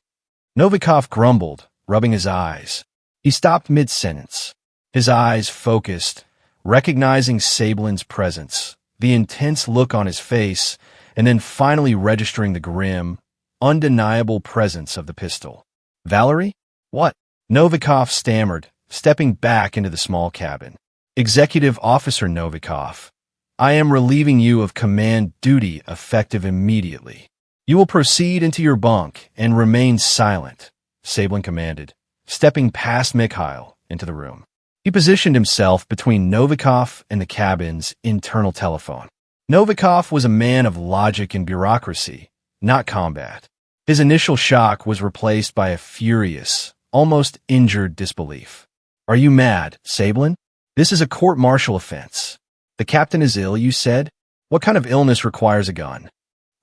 Novikov grumbled, rubbing his eyes. He stopped mid-sentence, his eyes focused, recognizing Sablin's presence, the intense look on his face, and then finally registering the grim, undeniable presence of the pistol. Valerie? What? Novikov stammered, stepping back into the small cabin. Executive Officer Novikov, I am relieving you of command duty effective immediately. You will proceed into your bunk and remain silent, Sablin commanded, stepping past Mikhail into the room. He positioned himself between Novikov and the cabin's internal telephone. Novikov was a man of logic and bureaucracy, not combat. His initial shock was replaced by a furious, almost injured disbelief. Are you mad, Sablin? This is a court-martial offense. The captain is ill, you said? What kind of illness requires a gun?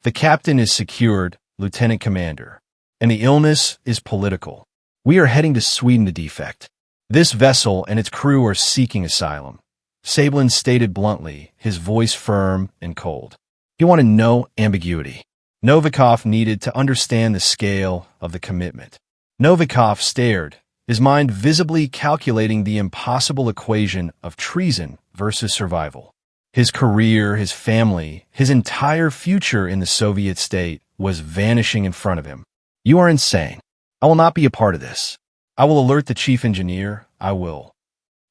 The captain is secured, Lieutenant Commander, and the illness is political. We are heading to Sweden to defect. This vessel and its crew are seeking asylum. Sablin stated bluntly, his voice firm and cold. He wanted no ambiguity. Novikov needed to understand the scale of the commitment. Novikov stared, his mind visibly calculating the impossible equation of treason versus survival. His career, his family, his entire future in the Soviet state was vanishing in front of him. You are insane. I will not be a part of this. I will alert the chief engineer. I will.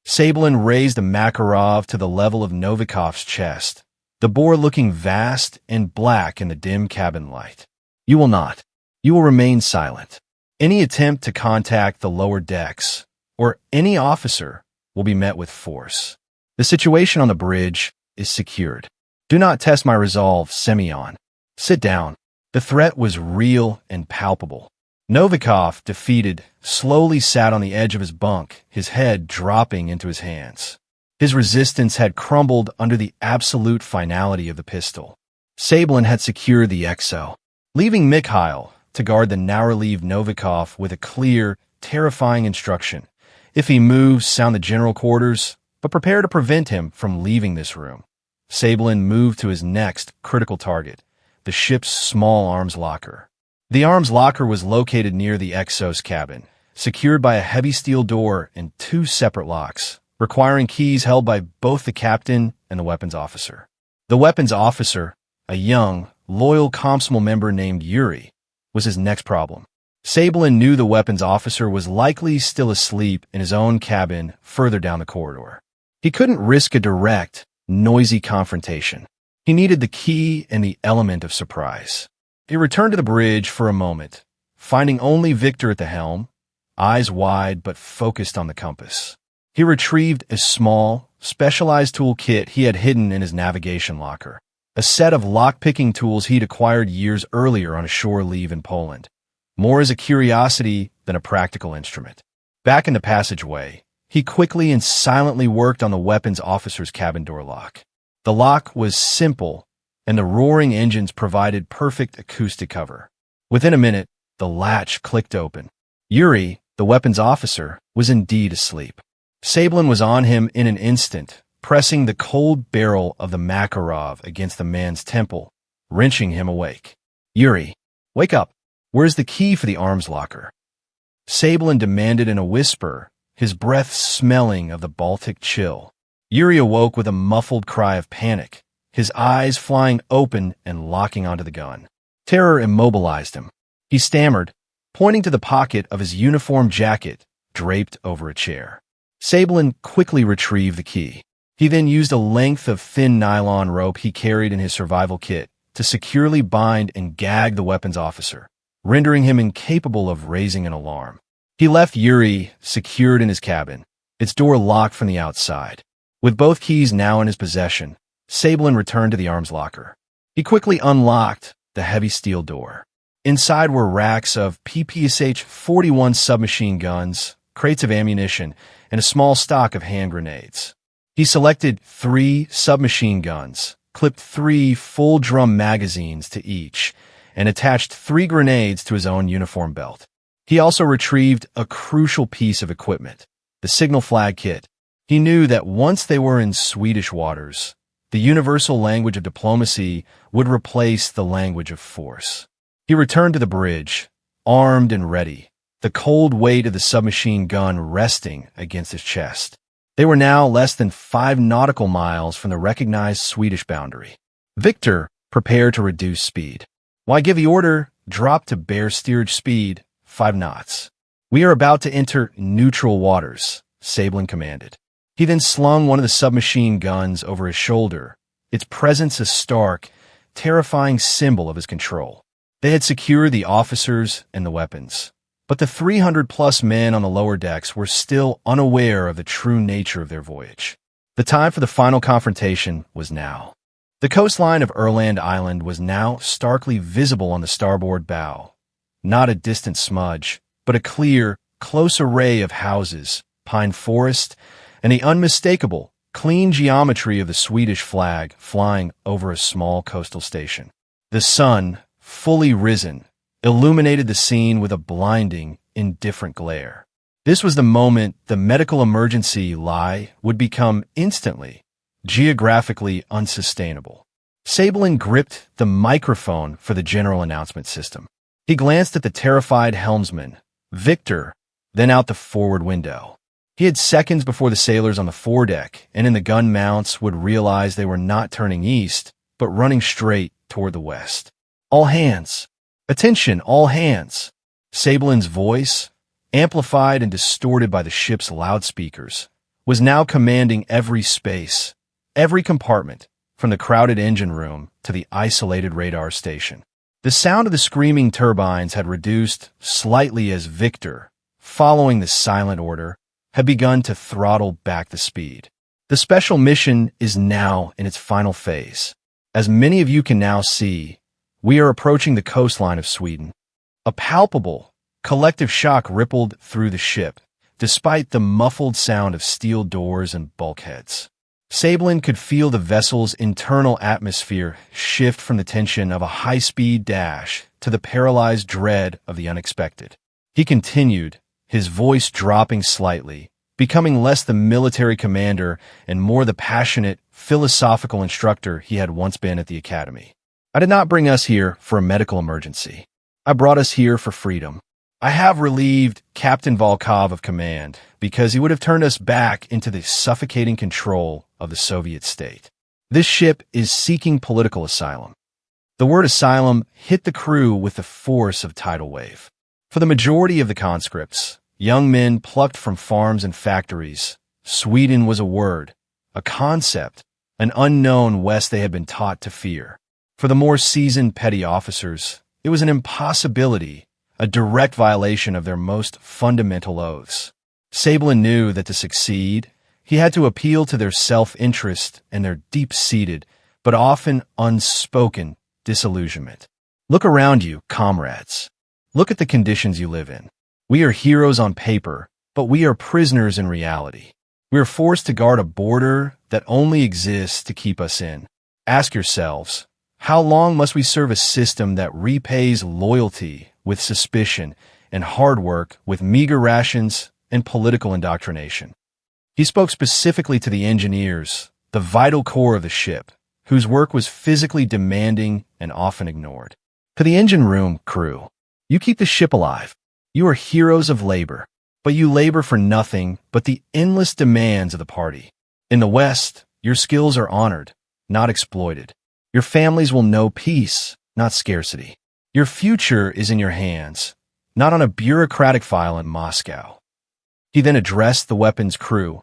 Sablin raised a Makarov to the level of Novikov's chest, the bore looking vast and black in the dim cabin light. You will not. You will remain silent. Any attempt to contact the lower decks, or any officer, will be met with force. The situation on the bridge is secured. Do not test my resolve, Semyon. Sit down. The threat was real and palpable. Novikov, defeated, slowly sat on the edge of his bunk, his head dropping into his hands. His resistance had crumbled under the absolute finality of the pistol. Sablin had secured the XO, leaving Mikhail to guard the now-relieved Novikov with a clear, terrifying instruction. If he moves, sound the general quarters, but prepare to prevent him from leaving this room. Sablin moved to his next critical target, the ship's small arms locker. The arms locker was located near the XO's cabin, secured by a heavy steel door and two separate locks, requiring keys held by both the captain and the weapons officer. The weapons officer, a young, loyal Komsomol member named Yuri, was his next problem. Sablin knew the weapons officer was likely still asleep in his own cabin further down the corridor. He couldn't risk a direct, noisy confrontation. He needed the key and the element of surprise. He returned to the bridge for a moment, finding only Victor at the helm, eyes wide but focused on the compass. He retrieved a small, specialized tool kit he had hidden in his navigation locker, a set of lock-picking tools he'd acquired years earlier on a shore leave in Poland, more as a curiosity than a practical instrument. Back in the passageway, he quickly and silently worked on the weapons officer's cabin door lock. The lock was simple, and the roaring engines provided perfect acoustic cover. Within a minute, the latch clicked open. Yuri, the weapons officer, was indeed asleep. Sablin was on him in an instant, pressing the cold barrel of the Makarov against the man's temple, wrenching him awake. "Yuri, wake up. Where's the key for the arms locker?" Sablin demanded in a whisper, his breath smelling of the Baltic chill. Yuri awoke with a muffled cry of panic, his eyes flying open and locking onto the gun. Terror immobilized him. He stammered, pointing to the pocket of his uniform jacket draped over a chair. Sablin quickly retrieved the key. He then used a length of thin nylon rope he carried in his survival kit to securely bind and gag the weapons officer, rendering him incapable of raising an alarm. He left Yuri secured in his cabin, its door locked from the outside. With both keys now in his possession, Sablin returned to the arms locker. He quickly unlocked the heavy steel door. Inside were racks of PPSH-41 submachine guns, crates of ammunition, and a small stock of hand grenades. He selected 3 submachine guns, clipped 3 full drum magazines to each, and attached 3 grenades to his own uniform belt. He also retrieved a crucial piece of equipment, the signal flag kit. He knew that once they were in Swedish waters, the universal language of diplomacy would replace the language of force. He returned to the bridge, armed and ready, the cold weight of the submachine gun resting against his chest. They were now less than 5 nautical miles from the recognized Swedish boundary. Victor prepared to reduce speed. "Why give the order? Drop to bare steerage speed, 5 knots. We are about to enter neutral waters," Sablin commanded. He then slung one of the submachine guns over his shoulder, its presence a stark, terrifying symbol of his control. They had secured the officers and the weapons, but the 300-plus men on the lower decks were still unaware of the true nature of their voyage. The time for the final confrontation was now. The coastline of Erland Island was now starkly visible on the starboard bow, not a distant smudge, but a clear, close array of houses, pine forest, and the unmistakable, clean geometry of the Swedish flag flying over a small coastal station. The sun, fully risen, illuminated the scene with a blinding, indifferent glare. This was the moment the medical emergency lie would become instantly, geographically unsustainable. Sablin gripped the microphone for the general announcement system. He glanced at the terrified helmsman, Victor, then out the forward window. He had seconds before the sailors on the foredeck and in the gun mounts would realize they were not turning east, but running straight toward the west. "All hands! Attention, all hands!" Sablin's voice, amplified and distorted by the ship's loudspeakers, was now commanding every space, every compartment, from the crowded engine room to the isolated radar station. The sound of the screaming turbines had reduced slightly as Victor, following the silent order, had begun to throttle back the speed. The special mission is now in its final phase. As many of you can now see, we are approaching the coastline of Sweden. A palpable, collective shock rippled through the ship, despite the muffled sound of steel doors and bulkheads. Sablin could feel the vessel's internal atmosphere shift from the tension of a high-speed dash to the paralyzed dread of the unexpected. He continued, his voice dropping slightly, becoming less the military commander and more the passionate, philosophical instructor he had once been at the academy. "I did not bring us here for a medical emergency. I brought us here for freedom. I have relieved Captain Volkov of command because he would have turned us back into the suffocating control of the Soviet state. This ship is seeking political asylum." The word asylum hit the crew with the force of a tidal wave. For the majority of the conscripts, young men plucked from farms and factories, Sweden was a word, a concept, an unknown west they had been taught to fear. For the more seasoned petty officers, it was an impossibility, a direct violation of their most fundamental oaths. Sablin knew that to succeed, he had to appeal to their self-interest and their deep-seated, but often unspoken, disillusionment. Look around you, comrades. Look at the conditions you live in. We are heroes on paper, but we are prisoners in reality. We are forced to guard a border that only exists to keep us in. Ask yourselves, how long must we serve a system that repays loyalty with suspicion and hard work with meager rations and political indoctrination? He spoke specifically to the engineers, the vital core of the ship, whose work was physically demanding and often ignored. To the engine room crew, you keep the ship alive. You are heroes of labor, but you labor for nothing but the endless demands of the party. In the West, your skills are honored, not exploited. Your families will know peace, not scarcity. Your future is in your hands, not on a bureaucratic file in Moscow. He then addressed the weapons crew,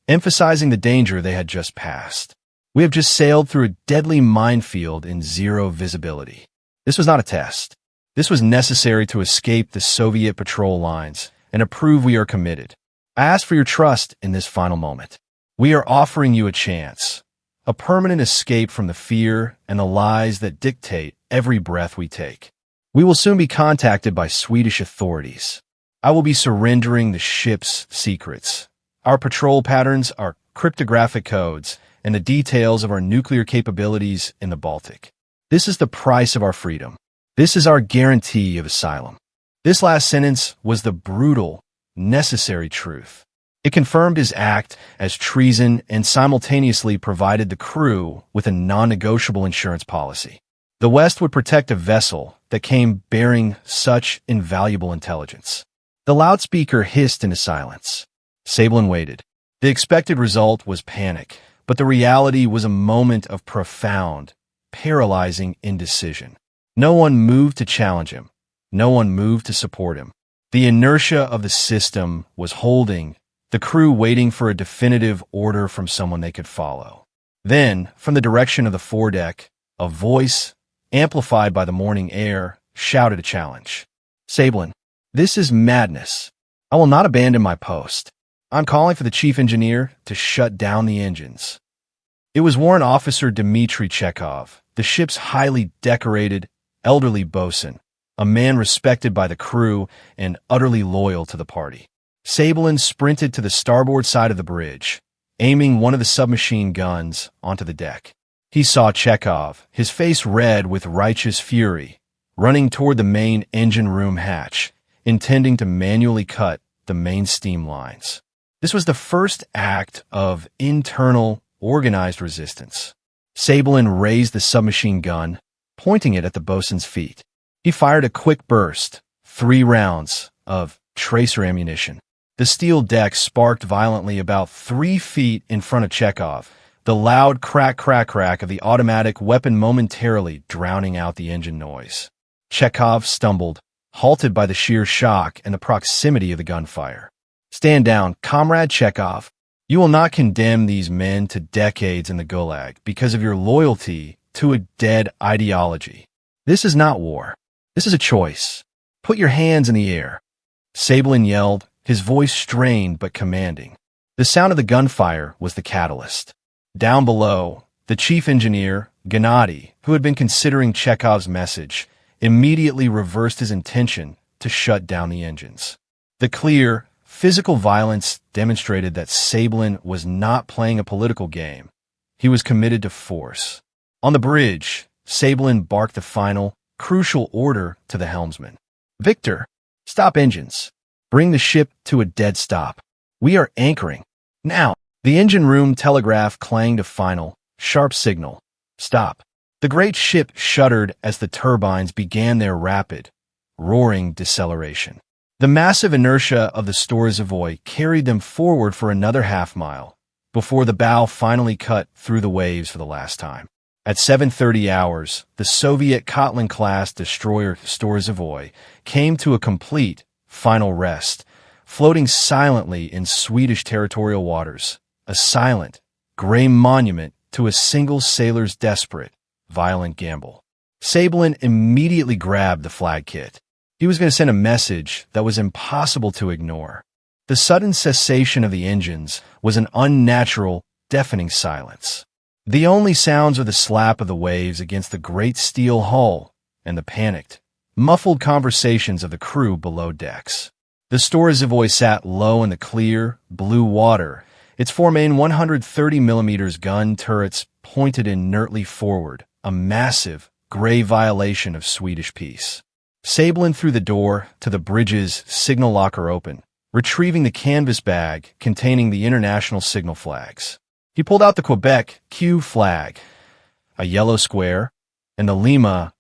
emphasizing the danger they had just passed. We have just sailed through a deadly minefield in zero visibility. This was not a test. This was necessary to escape the Soviet patrol lines and to prove we are committed. I ask for your trust in this final moment. We are offering you a chance, a permanent escape from the fear and the lies that dictate every breath we take. We will soon be contacted by Swedish authorities. I will be surrendering the ship's secrets, our patrol patterns, our cryptographic codes, and the details of our nuclear capabilities in the Baltic. This is the price of our freedom. This is our guarantee of asylum. This last sentence was the brutal, necessary truth. It confirmed his act as treason and simultaneously provided the crew with a non-negotiable insurance policy. The West would protect a vessel that came bearing such invaluable intelligence. The loudspeaker hissed into silence. Sablin waited. The expected result was panic, but the reality was a moment of profound, paralyzing indecision. No one moved to challenge him. No one moved to support him. The inertia of the system was holding, the crew waiting for a definitive order from someone they could follow. Then, from the direction of the foredeck, a voice, amplified by the morning air, shouted a challenge. Sablin, this is madness. I will not abandon my post. I'm calling for the chief engineer to shut down the engines. It was Warrant Officer Dmitry Chekhov, the ship's highly decorated, elderly bosun, a man respected by the crew and utterly loyal to the party. Sablin sprinted to the starboard side of the bridge, aiming one of the submachine guns onto the deck. He saw Chekhov, his face red with righteous fury, running toward the main engine room hatch, intending to manually cut the main steam lines. This was the first act of internal, organized resistance. Sablin raised the submachine gun, pointing it at the bosun's feet. He fired a quick burst, 3 rounds of tracer ammunition. The steel deck sparked violently about 3 feet in front of Chekhov, the loud crack, crack, crack of the automatic weapon momentarily drowning out the engine noise. Chekhov stumbled, halted by the sheer shock and the proximity of the gunfire. Stand down, Comrade Chekhov. You will not condemn these men to decades in the Gulag because of your loyalty to a dead ideology. This is not war. This is a choice. Put your hands in the air. Sablin yelled, his voice strained but commanding. The sound of the gunfire was the catalyst. Down below, the chief engineer, Gennady, who had been considering Chekhov's message, immediately reversed his intention to shut down the engines. The clear, physical violence demonstrated that Sablin was not playing a political game. He was committed to force. On the bridge, Sablin barked the final, crucial order to the helmsman. Victor, stop engines. Bring the ship to a dead stop. We are anchoring. Now, the engine room telegraph clanged a final, sharp signal. Stop. The great ship shuddered as the turbines began their rapid, roaring deceleration. The massive inertia of the Storozhevoy carried them forward for another half-mile, before the bow finally cut through the waves for the last time. At 7:30 hours, the Soviet Kotlin-class destroyer Storozhevoy came to a complete, final rest, floating silently in Swedish territorial waters, a silent, gray monument to a single sailor's desperate, violent gamble. Sablin immediately grabbed the flag kit. He was going to send a message that was impossible to ignore. The sudden cessation of the engines was an unnatural, deafening silence. The only sounds are the slap of the waves against the great steel hull and the panicked, muffled conversations of the crew below decks. The Storozhevoy sat low in the clear, blue water, its four main 130mm gun turrets pointed inertly forward, a massive, gray violation of Swedish peace. Sablin threw the door to the bridge's signal locker open, retrieving the canvas bag containing the international signal flags. He pulled out the Quebec Q flag, a yellow square, and the Lima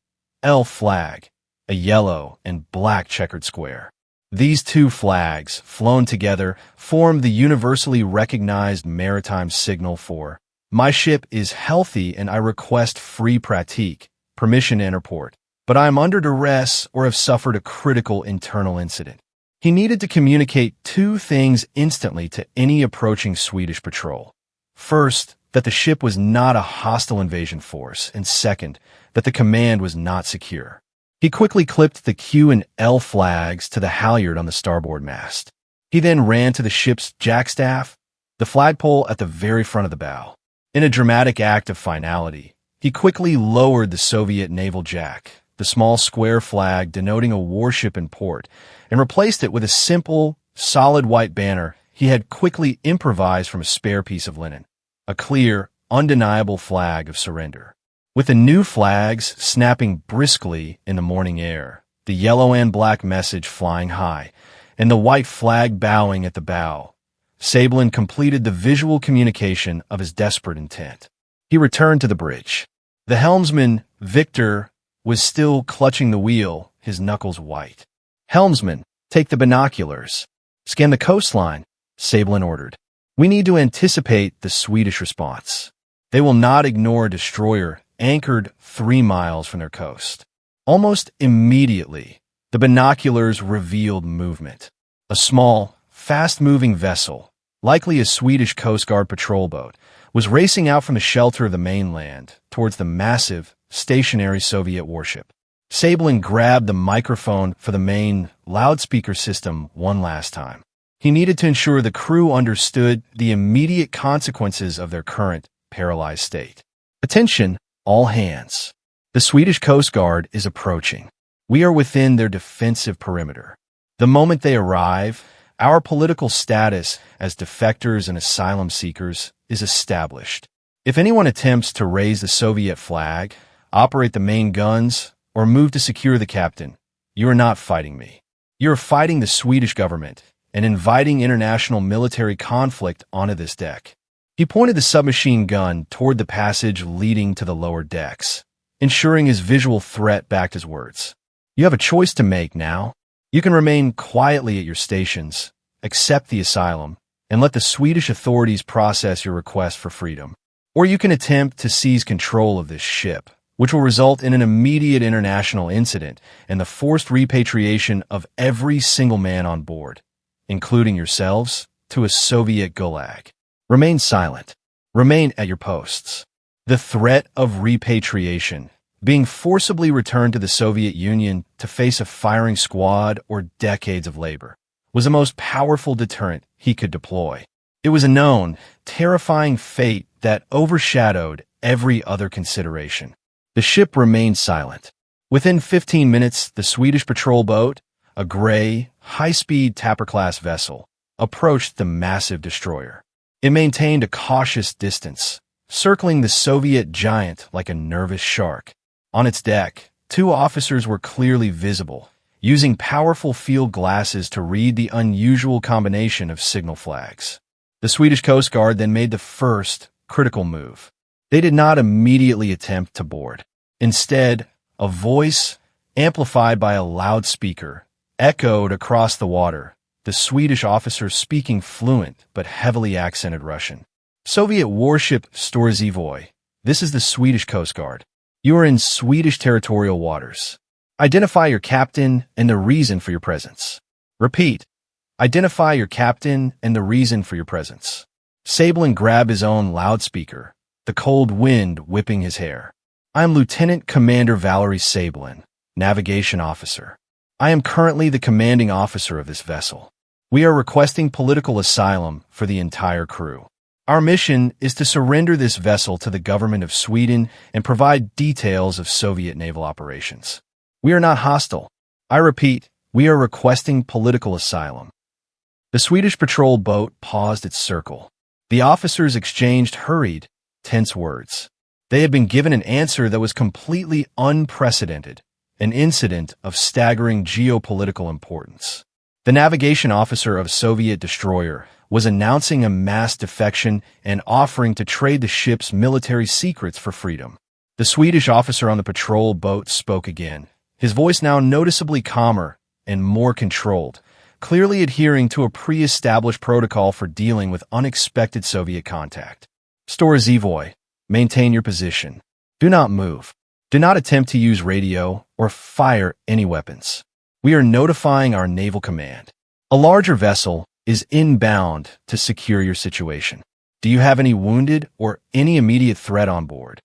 L flag, a yellow and black checkered square. These two flags, flown together, formed the universally recognized maritime signal for "My ship is healthy and I request free pratique, permission to enter port, but I am under duress or have suffered a critical internal incident." He needed to communicate two things instantly to any approaching Swedish patrol. First, that the ship was not a hostile invasion force, and second, that the command was not secure. He quickly clipped the Q and L flags to the halyard on the starboard mast. He then ran to the ship's jackstaff, the flagpole at the very front of the bow. In a dramatic act of finality, he quickly lowered the Soviet naval jack, the small square flag denoting a warship in port, and replaced it with a simple, solid white banner he had quickly improvised from a spare piece of linen, a clear, undeniable flag of surrender. With the new flags snapping briskly in the morning air, the yellow and black message flying high, and the white flag bowing at the bow, Sablin completed the visual communication of his desperate intent. He returned to the bridge. The helmsman, Victor, was still clutching the wheel, his knuckles white. "Helmsman, take the binoculars. Scan the coastline," Sablin ordered. "We need to anticipate the Swedish response. They will not ignore a destroyer anchored 3 miles from their coast." Almost immediately, the binoculars revealed movement. A small, fast-moving vessel, likely a Swedish Coast Guard patrol boat, was racing out from the shelter of the mainland towards the massive, stationary Soviet warship. Sablin grabbed the microphone for the main loudspeaker system one last time. He needed to ensure the crew understood the immediate consequences of their current paralyzed state. "Attention, all hands. The Swedish Coast Guard is approaching. We are within their defensive perimeter. The moment they arrive, our political status as defectors and asylum seekers is established. If anyone attempts to raise the Soviet flag, operate the main guns, or move to secure the captain, you are not fighting me. You are fighting the Swedish government and inviting international military conflict onto this deck." He pointed the submachine gun toward the passage leading to the lower decks, ensuring his visual threat backed his words. "You have a choice to make now. You can remain quietly at your stations, accept the asylum, and let the Swedish authorities process your request for freedom. Or you can attempt to seize control of this ship, which will result in an immediate international incident and the forced repatriation of every single man on board, including yourselves, to a Soviet gulag. Remain silent. Remain at your posts." The threat of repatriation, being forcibly returned to the Soviet Union to face a firing squad or decades of labor, was the most powerful deterrent he could deploy. It was a known, terrifying fate that overshadowed every other consideration. The ship remained silent. Within 15 minutes, the Swedish patrol boat, a gray, high-speed Tapper-class vessel, approached the massive destroyer. It maintained a cautious distance, circling the Soviet giant like a nervous shark. On its deck, 2 officers were clearly visible, using powerful field glasses to read the unusual combination of signal flags. The Swedish Coast Guard then made the first, critical move. They did not immediately attempt to board. Instead, a voice, amplified by a loudspeaker, echoed across the water, the Swedish officer speaking fluent but heavily accented Russian. "Soviet warship Storozhevoy, this is the Swedish Coast Guard. You are in Swedish territorial waters. Identify your captain and the reason for your presence. Repeat, identify your captain and the reason for your presence." Sablin grabbed his own loudspeaker, the cold wind whipping his hair. "I am Lieutenant Commander Valery Sablin, Navigation Officer. I am currently the commanding officer of this vessel. We are requesting political asylum for the entire crew. Our mission is to surrender this vessel to the government of Sweden and provide details of Soviet naval operations. We are not hostile. I repeat, we are requesting political asylum. The Swedish patrol boat paused its circle. The officers exchanged hurried, tense words. They had been given an answer that was completely unprecedented, an incident of staggering geopolitical importance. The navigation officer of a Soviet destroyer was announcing a mass defection and offering to trade the ship's military secrets for freedom. The Swedish officer on the patrol boat spoke again, his voice now noticeably calmer and more controlled, clearly adhering to a pre-established protocol for dealing with unexpected Soviet contact. Storozhevoy, maintain your position. Do not move. Do not attempt to use radio or fire any weapons. We are notifying our naval command. A larger vessel is inbound to secure your situation. Do you have any wounded or any immediate threat on board?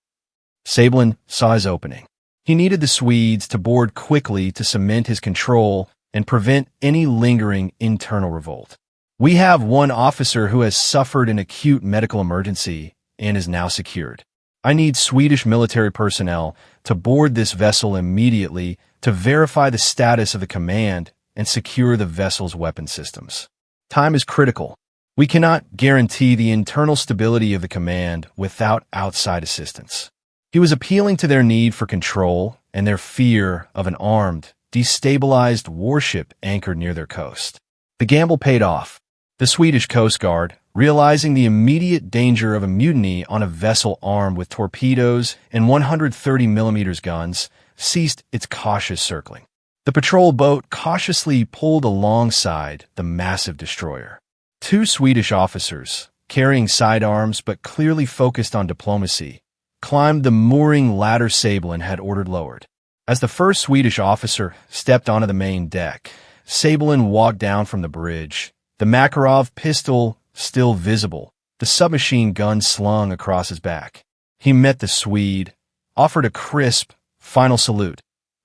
Sablin saw his opening. He needed the Swedes to board quickly to cement his control and prevent any lingering internal revolt. We have one officer who has suffered an acute medical emergency and is now secured. I need Swedish military personnel to board this vessel immediately to verify the status of the command and secure the vessel's weapon systems. Time is critical. We cannot guarantee the internal stability of the command without outside assistance. He was appealing to their need for control and their fear of an armed, destabilized warship anchored near their coast. The gamble paid off. The Swedish Coast Guard, realizing the immediate danger of a mutiny on a vessel armed with torpedoes and 130mm guns, ceased its cautious circling. The patrol boat cautiously pulled alongside the massive destroyer. Two Swedish officers, carrying sidearms but clearly focused on diplomacy, climbed the mooring ladder Sablin had ordered lowered. As the first Swedish officer stepped onto the main deck, Sablin walked down from the bridge, the Makarov pistol still visible, the submachine gun slung across his back. He met the Swede, offered a crisp, final salute,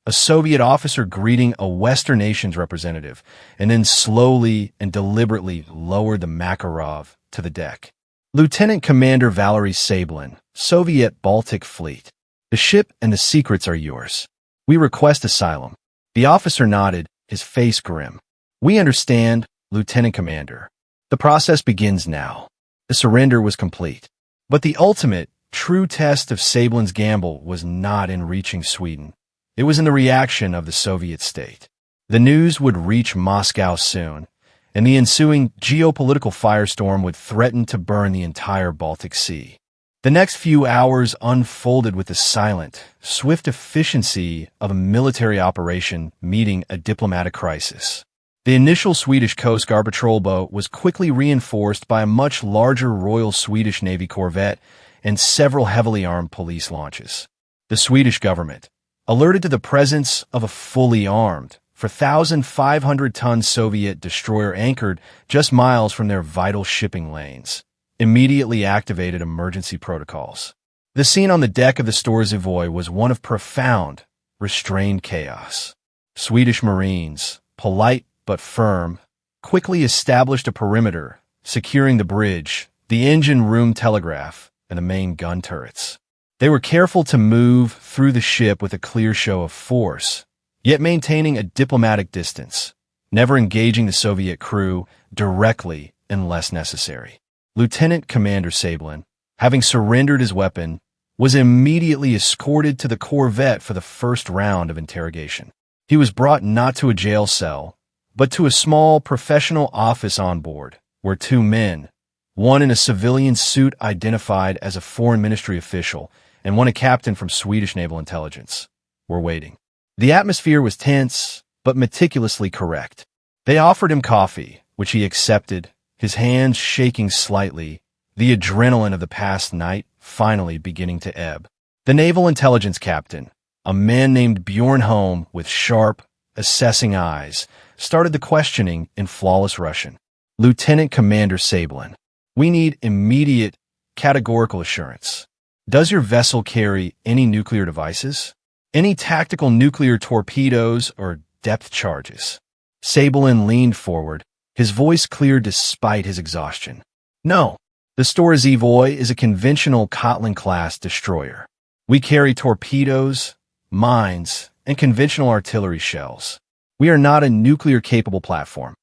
a Soviet officer greeting a Western nation's representative, and then slowly and deliberately lowered the Makarov to the deck. Lieutenant Commander Valery Sablin, Soviet Baltic Fleet. The ship and the secrets are yours. We request asylum. The officer nodded, his face grim. We understand, Lieutenant Commander. The process begins now. The surrender was complete. But the ultimate, true test of Sablin's gamble was not in reaching Sweden. It was in the reaction of the Soviet state. The news would reach Moscow soon, and the ensuing geopolitical firestorm would threaten to burn the entire Baltic Sea. The next few hours unfolded with the silent, swift efficiency of a military operation meeting a diplomatic crisis. The initial Swedish Coast Guard patrol boat was quickly reinforced by a much larger Royal Swedish Navy corvette and several heavily armed police launches. The Swedish government, alerted to the presence of a fully armed, 4,500-ton Soviet destroyer anchored just miles from their vital shipping lanes, immediately activated emergency protocols. The scene on the deck of the Storozhevoy was one of profound, restrained chaos. Swedish Marines, polite but firm, quickly established a perimeter, securing the bridge, the engine room telegraph, and the main gun turrets. They were careful to move through the ship with a clear show of force, yet maintaining a diplomatic distance, never engaging the Soviet crew directly unless necessary. Lieutenant Commander Sablin, having surrendered his weapon, was immediately escorted to the corvette for the first round of interrogation. He was brought not to a jail cell, but to a small professional office on board, where two men, one in a civilian suit identified as a foreign ministry official, and one a captain from Swedish naval intelligence, were waiting. The atmosphere was tense, but meticulously correct. They offered him coffee, which he accepted, his hands shaking slightly, the adrenaline of the past night finally beginning to ebb. The naval intelligence captain, a man named Bjorn Holm with sharp, assessing eyes, started the questioning in flawless Russian. Lieutenant Commander Sablin, we need immediate, categorical assurance. Does your vessel carry any nuclear devices? Any tactical nuclear torpedoes or depth charges. Sabelin leaned forward, his voice clear despite his exhaustion. No, the Storzi Voy is a conventional Kotlin-class destroyer. We carry torpedoes, mines, and conventional artillery shells. We are not a nuclear-capable platform.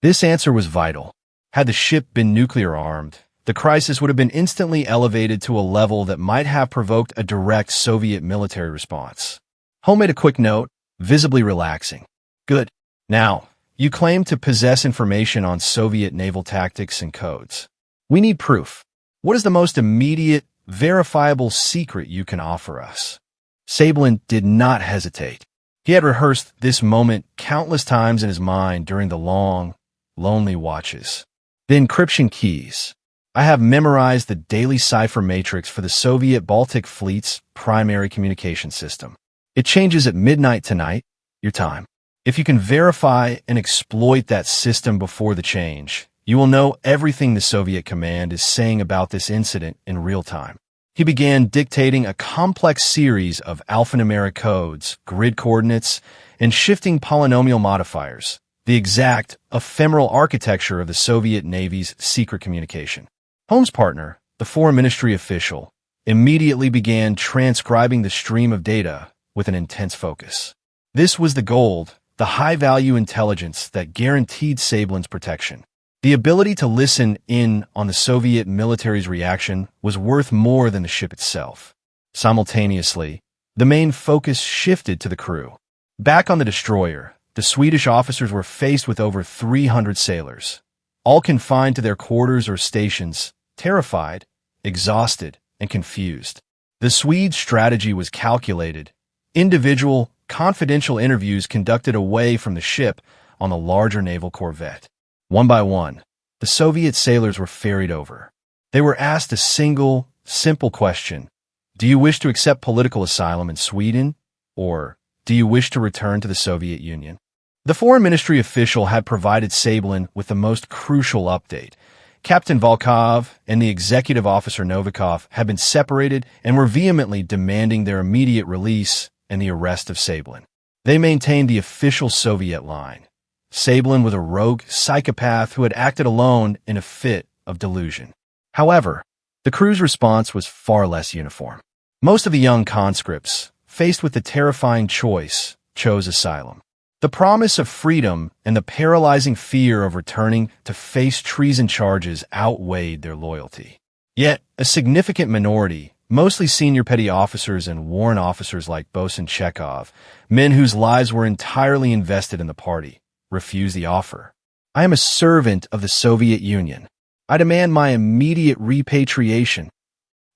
This answer was vital. Had the ship been nuclear-armed, the crisis would have been instantly elevated to a level that might have provoked a direct Soviet military response. Holm made a quick note, visibly relaxing. Good. Now, you claim to possess information on Soviet naval tactics and codes. We need proof. What is the most immediate, verifiable secret you can offer us? Sabelin did not hesitate. He had rehearsed this moment countless times in his mind during the long, lonely watches. The encryption keys. I have memorized the daily cipher matrix for the Soviet Baltic Fleet's primary communication system. It changes at midnight tonight, your time. If you can verify and exploit that system before the change, you will know everything the Soviet command is saying about this incident in real time. He began dictating a complex series of alphanumeric codes, grid coordinates, and shifting polynomial modifiers, the exact, ephemeral architecture of the Soviet Navy's secret communication. Holm's partner, the Foreign Ministry official, immediately began transcribing the stream of data with an intense focus. This was the gold, the high-value intelligence that guaranteed Sabelin's protection. The ability to listen in on the Soviet military's reaction was worth more than the ship itself. Simultaneously, the main focus shifted to the crew. Back on the destroyer, the Swedish officers were faced with over 300 sailors, all confined to their quarters or stations, terrified, exhausted, and confused. The Swedes' strategy was calculated. Individual, confidential interviews conducted away from the ship on the larger naval corvette. One by one, the Soviet sailors were ferried over. They were asked a single, simple question. Do you wish to accept political asylum in Sweden, or do you wish to return to the Soviet Union? The Foreign Ministry official had provided Sabelin with the most crucial update. Captain Volkov and the executive officer Novikov had been separated and were vehemently demanding their immediate release and the arrest of Sabelin. They maintained the official Soviet line. Sabelin was a rogue psychopath who had acted alone in a fit of delusion. However, the crew's response was far less uniform. Most of the young conscripts, faced with the terrifying choice, chose asylum. The promise of freedom and the paralyzing fear of returning to face treason charges outweighed their loyalty. Yet, a significant minority, mostly senior petty officers and warrant officers like Bosun Chekhov, men whose lives were entirely invested in the party, refused the offer. I am a servant of the Soviet Union. I demand my immediate repatriation.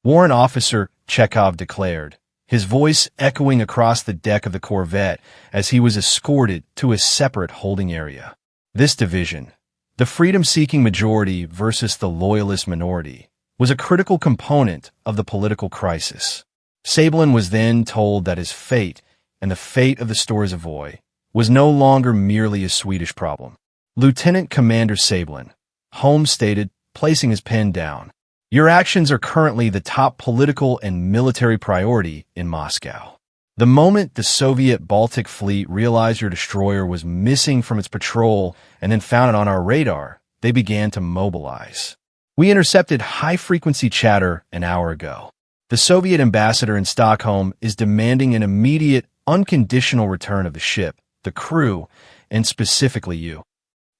Warrant officer Chekhov declared, his voice echoing across the deck of the corvette as he was escorted to a separate holding area. This division, the freedom-seeking majority versus the loyalist minority, was a critical component of the political crisis. Sabelin was then told that his fate, and the fate of the Storzi Voy, was no longer merely a Swedish problem. Lieutenant Commander Sabelin, Holmes stated, placing his pen down, your actions are currently the top political and military priority in Moscow. The moment the Soviet Baltic Fleet realized your destroyer was missing from its patrol and then found it on our radar, they began to mobilize. We intercepted high-frequency chatter an hour ago. The Soviet ambassador in Stockholm is demanding an immediate, unconditional return of the ship, the crew, and specifically you.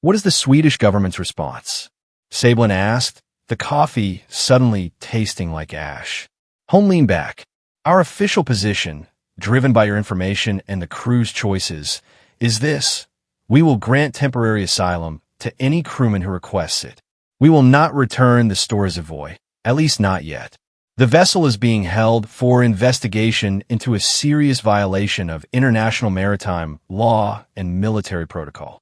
What is the Swedish government's response? Sabelin asked, the coffee suddenly tasting like ash. Holm leaned back. Our official position, driven by your information and the crew's choices, is this. We will grant temporary asylum to any crewman who requests it. We will not return the Storzi Voy, at least not yet. The vessel is being held for investigation into a serious violation of international maritime law and military protocol.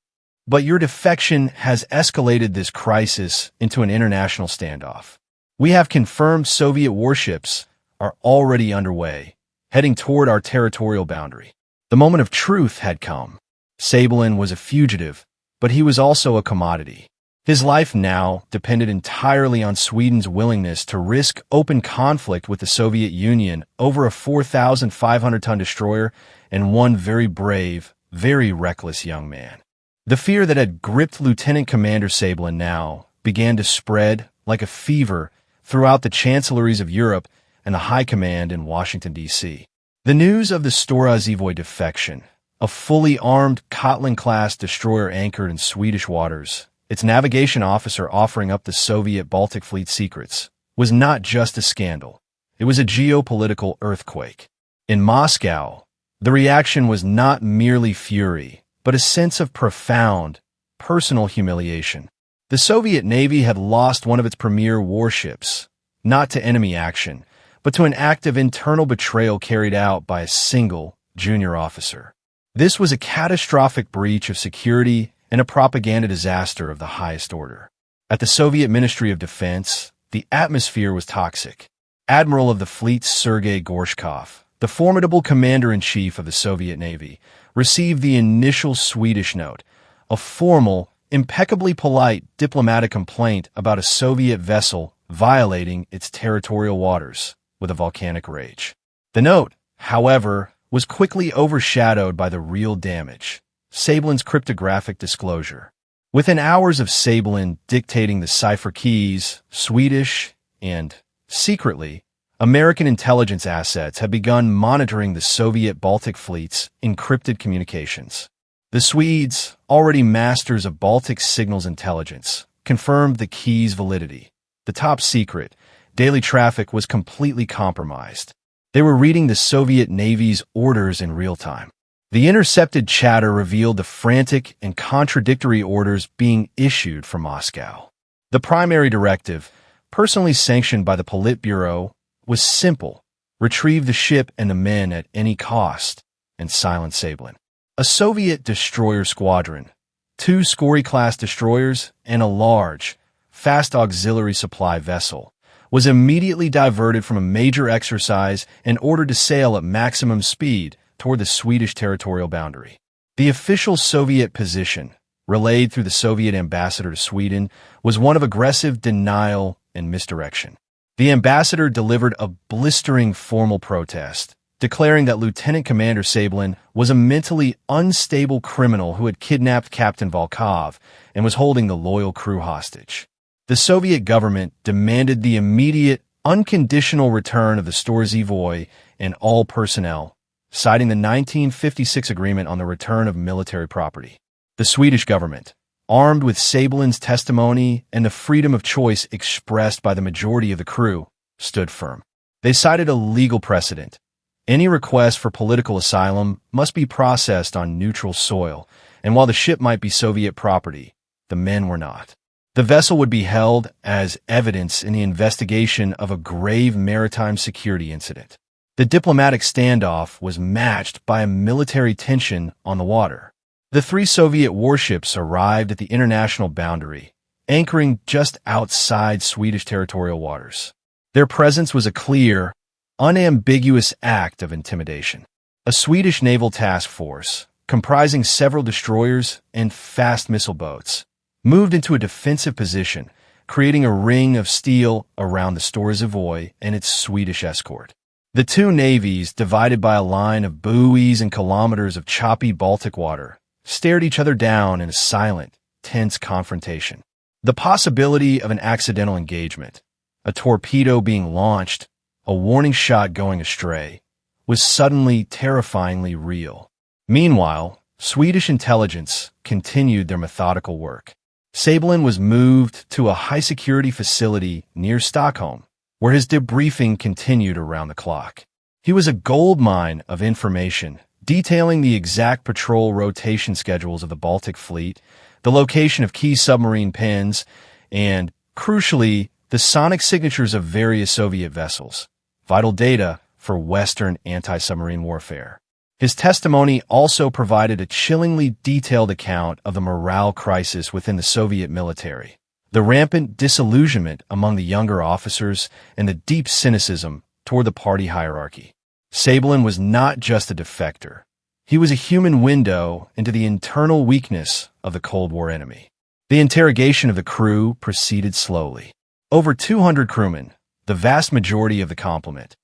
But your defection has escalated this crisis into an international standoff. We have confirmed Soviet warships are already underway, heading toward our territorial boundary. The moment of truth had come. Sabelin was a fugitive, but he was also a commodity. His life now depended entirely on Sweden's willingness to risk open conflict with the Soviet Union over a 4,500-ton destroyer and one very brave, very reckless young man. The fear that had gripped Lieutenant Commander Sablin now began to spread like a fever throughout the chancelleries of Europe and the high command in Washington, D.C. The news of the Stora Zvoy defection, a fully armed Kotland-class destroyer anchored in Swedish waters, its navigation officer offering up the Soviet Baltic Fleet secrets, was not just a scandal. It was a geopolitical earthquake. In Moscow, the reaction was not merely fury, but a sense of profound, personal humiliation. The Soviet Navy had lost one of its premier warships, not to enemy action, but to an act of internal betrayal carried out by a single junior officer. This was a catastrophic breach of security and a propaganda disaster of the highest order. At the Soviet Ministry of Defense, the atmosphere was toxic. Admiral of the fleet Sergei Gorshkov, the formidable commander-in-chief of the Soviet Navy, received the initial Swedish note, a formal, impeccably polite diplomatic complaint about a Soviet vessel violating its territorial waters with a volcanic rage. The note, however, was quickly overshadowed by the real damage, Sablin's cryptographic disclosure. Within hours of Sablin dictating the cipher keys, Swedish and, secretly, American intelligence assets had begun monitoring the Soviet Baltic fleet's encrypted communications. The Swedes, already masters of Baltic signals intelligence, confirmed the key's validity. The top secret, daily traffic was completely compromised. They were reading the Soviet Navy's orders in real time. The intercepted chatter revealed the frantic and contradictory orders being issued from Moscow. The primary directive, personally sanctioned by the Politburo, was simple: retrieve the ship and the men at any cost, and silence Sablin. A Soviet destroyer squadron, 2 Skory-class destroyers, and a large, fast auxiliary supply vessel, was immediately diverted from a major exercise and ordered to sail at maximum speed toward the Swedish territorial boundary. The official Soviet position, relayed through the Soviet ambassador to Sweden, was one of aggressive denial and misdirection. The ambassador delivered a blistering formal protest, declaring that Lieutenant Commander Sablin was a mentally unstable criminal who had kidnapped Captain Volkov and was holding the loyal crew hostage. The Soviet government demanded the immediate, unconditional return of the Stora Zvoy and all personnel, citing the 1956 agreement on the return of military property. The Swedish government, armed with Sablin's testimony and the freedom of choice expressed by the majority of the crew, stood firm. They cited a legal precedent. Any request for political asylum must be processed on neutral soil, and while the ship might be Soviet property, the men were not. The vessel would be held as evidence in the investigation of a grave maritime security incident. The diplomatic standoff was matched by a military tension on the water. The 3 Soviet warships arrived at the international boundary, anchoring just outside Swedish territorial waters. Their presence was a clear, unambiguous act of intimidation. A Swedish naval task force, comprising several destroyers and fast missile boats, moved into a defensive position, creating a ring of steel around the Stora Zvoy and its Swedish escort. The 2 navies, divided by a line of buoys and kilometers of choppy Baltic water, stared each other down in a silent, tense confrontation. The possibility of an accidental engagement, a torpedo being launched, a warning shot going astray, was suddenly terrifyingly real. Meanwhile, Swedish intelligence continued their methodical work. Sablin was moved to a high-security facility near Stockholm, where his debriefing continued around the clock. He was a goldmine of information, detailing the exact patrol rotation schedules of the Baltic Fleet, the location of key submarine pens, and, crucially, the sonic signatures of various Soviet vessels, vital data for Western anti-submarine warfare. His testimony also provided a chillingly detailed account of the morale crisis within the Soviet military, the rampant disillusionment among the younger officers, and the deep cynicism toward the party hierarchy. Sablin was not just a defector. He was a human window into the internal weakness of the Cold War enemy. The interrogation of the crew proceeded slowly. Over 200 crewmen, the vast majority of the complement,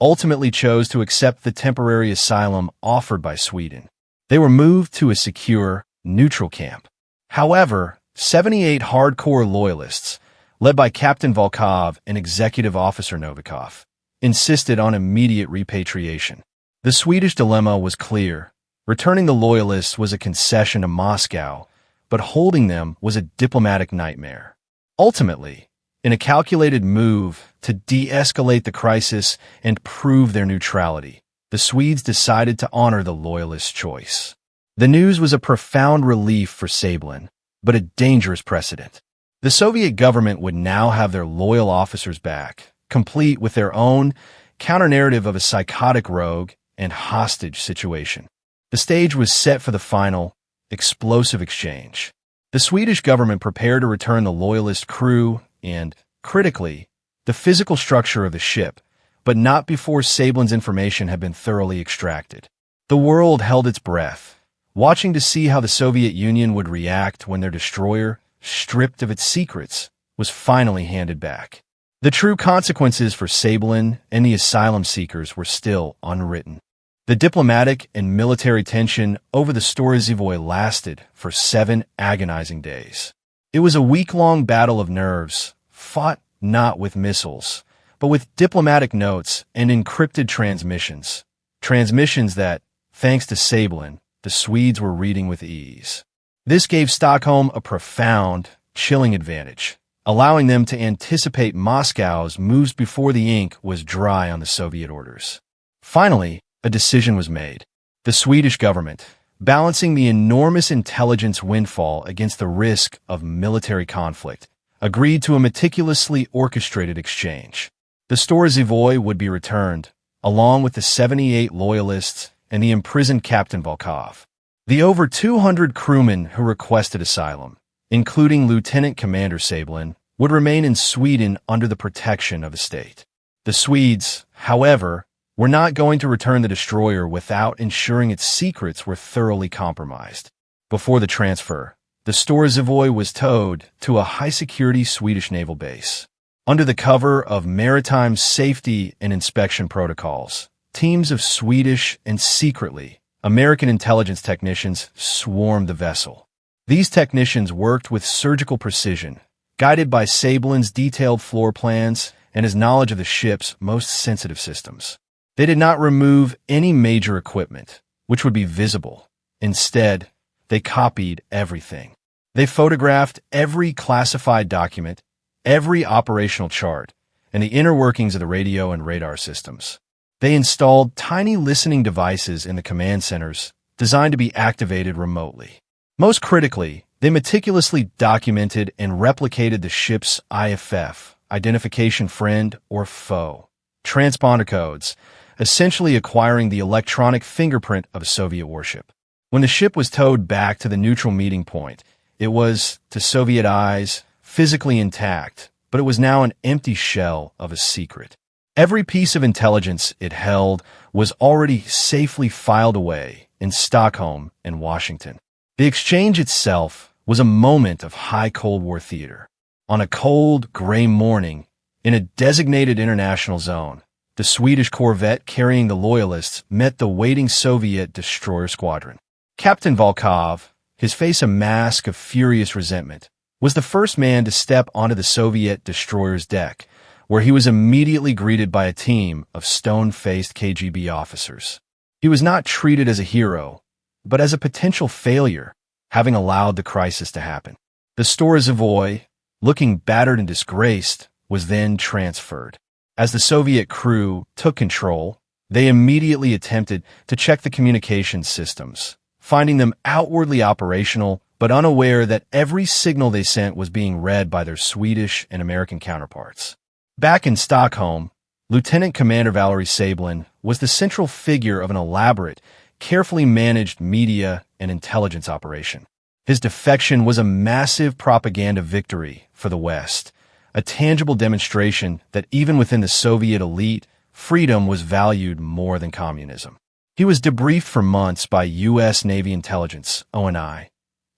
ultimately chose to accept the temporary asylum offered by Sweden. They were moved to a secure, neutral camp. However, 78 hardcore loyalists, led by Captain Volkov and Executive Officer Novikov, insisted on immediate repatriation. The Swedish dilemma was clear. Returning the loyalists was a concession to Moscow, but holding them was a diplomatic nightmare. Ultimately, in a calculated move to de-escalate the crisis and prove their neutrality, the Swedes decided to honor the loyalists' choice. The news was a profound relief for Sablin, but a dangerous precedent. The Soviet government would now have their loyal officers back, complete with their own counter-narrative of a psychotic rogue and hostage situation. The stage was set for the final, explosive exchange. The Swedish government prepared to return the loyalist crew and, critically, the physical structure of the ship, but not before Sablin's information had been thoroughly extracted. The world held its breath, watching to see how the Soviet Union would react when their destroyer, stripped of its secrets, was finally handed back. The true consequences for Sablin and the asylum seekers were still unwritten. The diplomatic and military tension over the Storazivoy lasted for 7 agonizing days. It was a week-long battle of nerves, fought not with missiles, but with diplomatic notes and encrypted transmissions. Transmissions that, thanks to Sablin, the Swedes were reading with ease. This gave Stockholm a profound, chilling advantage, allowing them to anticipate Moscow's moves before the ink was dry on the Soviet orders. Finally, a decision was made. The Swedish government, balancing the enormous intelligence windfall against the risk of military conflict, agreed to a meticulously orchestrated exchange. The Storazivoy would be returned, along with the 78 loyalists and the imprisoned Captain Volkov. The over 200 crewmen who requested asylum, including Lieutenant Commander Sablin, would remain in Sweden under the protection of the state. The Swedes, however, were not going to return the destroyer without ensuring its secrets were thoroughly compromised. Before the transfer, the Storazivoy was towed to a high-security Swedish naval base. Under the cover of maritime safety and inspection protocols, teams of Swedish and secretly American intelligence technicians swarmed the vessel. These technicians worked with surgical precision, guided by Sablin's detailed floor plans and his knowledge of the ship's most sensitive systems. They did not remove any major equipment, which would be visible. Instead, they copied everything. They photographed every classified document, every operational chart, and the inner workings of the radio and radar systems. They installed tiny listening devices in the command centers, designed to be activated remotely. Most critically, they meticulously documented and replicated the ship's IFF, identification friend or foe, transponder codes, essentially acquiring the electronic fingerprint of a Soviet warship. When the ship was towed back to the neutral meeting point, it was, to Soviet eyes, physically intact, but it was now an empty shell of a secret. Every piece of intelligence it held was already safely filed away in Stockholm and Washington. The exchange itself was a moment of high Cold War theater. On a cold, gray morning, in a designated international zone, the Swedish corvette carrying the loyalists met the waiting Soviet destroyer squadron. Captain Volkov, his face a mask of furious resentment, was the first man to step onto the Soviet destroyer's deck, where he was immediately greeted by a team of stone-faced KGB officers. He was not treated as a hero, but as a potential failure, having allowed the crisis to happen. The Storazivoy, looking battered and disgraced, was then transferred. As the Soviet crew took control, they immediately attempted to check the communications systems, finding them outwardly operational, but unaware that every signal they sent was being read by their Swedish and American counterparts. Back in Stockholm, Lieutenant Commander Valery Sablin was the central figure of an elaborate, carefully managed media and intelligence operation. His defection was a massive propaganda victory for the West, a tangible demonstration that even within the Soviet elite, freedom was valued more than communism. He was debriefed for months by U.S. Navy intelligence, ONI,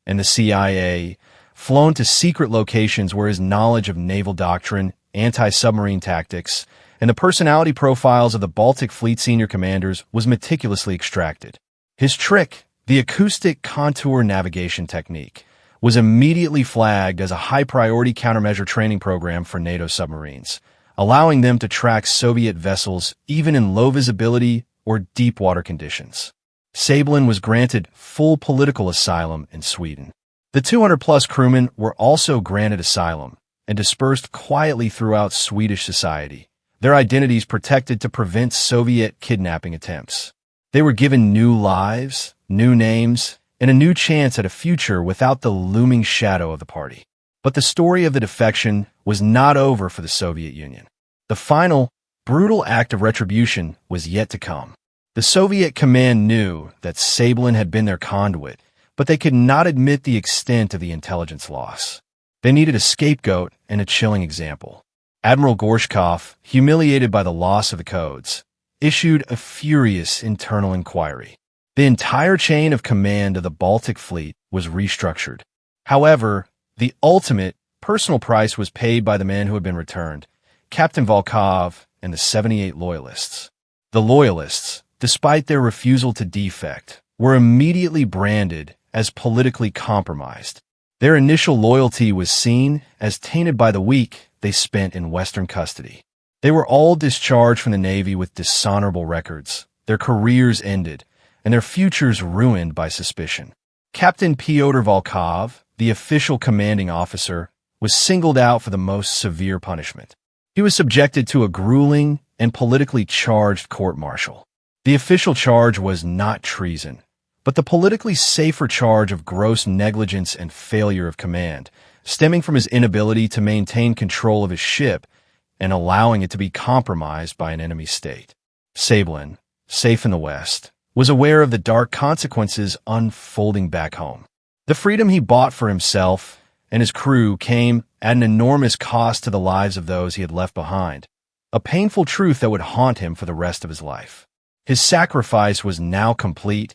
and the CIA, flown to secret locations where his knowledge of naval doctrine, anti-submarine tactics, and the personality profiles of the Baltic Fleet senior commanders was meticulously extracted. His trick, The acoustic contour navigation technique was immediately flagged as a high-priority countermeasure training program for NATO submarines, allowing them to track Soviet vessels even in low visibility or deep water conditions. Sablin was granted full political asylum in Sweden. The 200-plus crewmen were also granted asylum and dispersed quietly throughout Swedish society, their identities protected to prevent Soviet kidnapping attempts. They were given new lives, new names, and a new chance at a future without the looming shadow of the party. But the story of the defection was not over for the Soviet Union. The final, brutal act of retribution was yet to come. The Soviet command knew that Sablin had been their conduit, but they could not admit the extent of the intelligence loss. They needed a scapegoat and a chilling example. Admiral Gorshkov, humiliated by the loss of the codes, issued a furious internal inquiry. The entire chain of command of the Baltic Fleet was restructured. However, the ultimate personal price was paid by the man who had been returned, Captain Volkov and the 78 Loyalists. The Loyalists, despite their refusal to defect, were immediately branded as politically compromised. Their initial loyalty was seen as tainted by the week they spent in Western custody. They were all discharged from the Navy with dishonorable records, their careers ended, and their futures ruined by suspicion. Captain Pyotr Volkov, the official commanding officer, was singled out for the most severe punishment. He was subjected to a grueling and politically charged court-martial. The official charge was not treason, but the politically safer charge of gross negligence and failure of command, stemming from his inability to maintain control of his ship and allowing it to be compromised by an enemy state. Sablin, safe in the West, was aware of the dark consequences unfolding back home. The freedom he bought for himself and his crew came at an enormous cost to the lives of those he had left behind, a painful truth that would haunt him for the rest of his life. His sacrifice was now complete,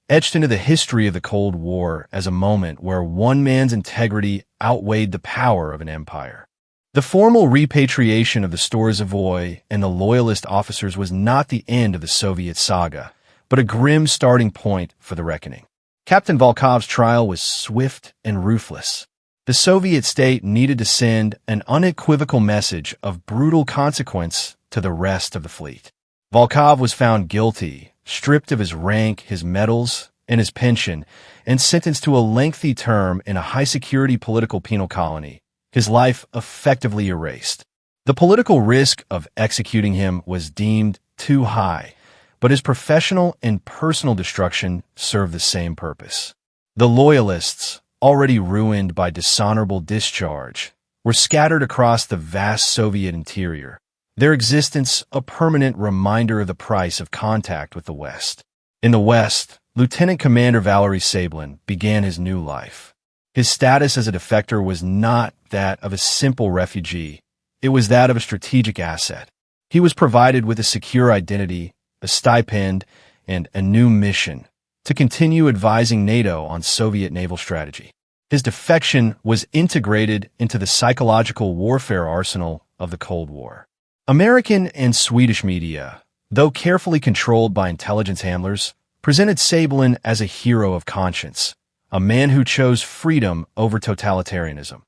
etched into the history of the Cold War as a moment where one man's integrity outweighed the power of an empire. The formal repatriation of the Storozhevoy and the Loyalist officers was not the end of the Soviet saga, but a grim starting point for the reckoning. Captain Volkov's trial was swift and ruthless. The Soviet state needed to send an unequivocal message of brutal consequence to the rest of the fleet. Volkov was found guilty, stripped of his rank, his medals, and his pension, and sentenced to a lengthy term in a high-security political penal colony, his life effectively erased. The political risk of executing him was deemed too high, but his professional and personal destruction served the same purpose. The Loyalists, already ruined by dishonorable discharge, were scattered across the vast Soviet interior, their existence a permanent reminder of the price of contact with the West. In the West, Lieutenant Commander Valery Sablin began his new life. His status as a defector was not that of a simple refugee, it was that of a strategic asset. He was provided with a secure identity, a stipend, and a new mission to continue advising NATO on Soviet naval strategy. His defection was integrated into the psychological warfare arsenal of the Cold War. American and Swedish media, though carefully controlled by intelligence handlers, presented Sablin as a hero of conscience, a man who chose freedom over totalitarianism,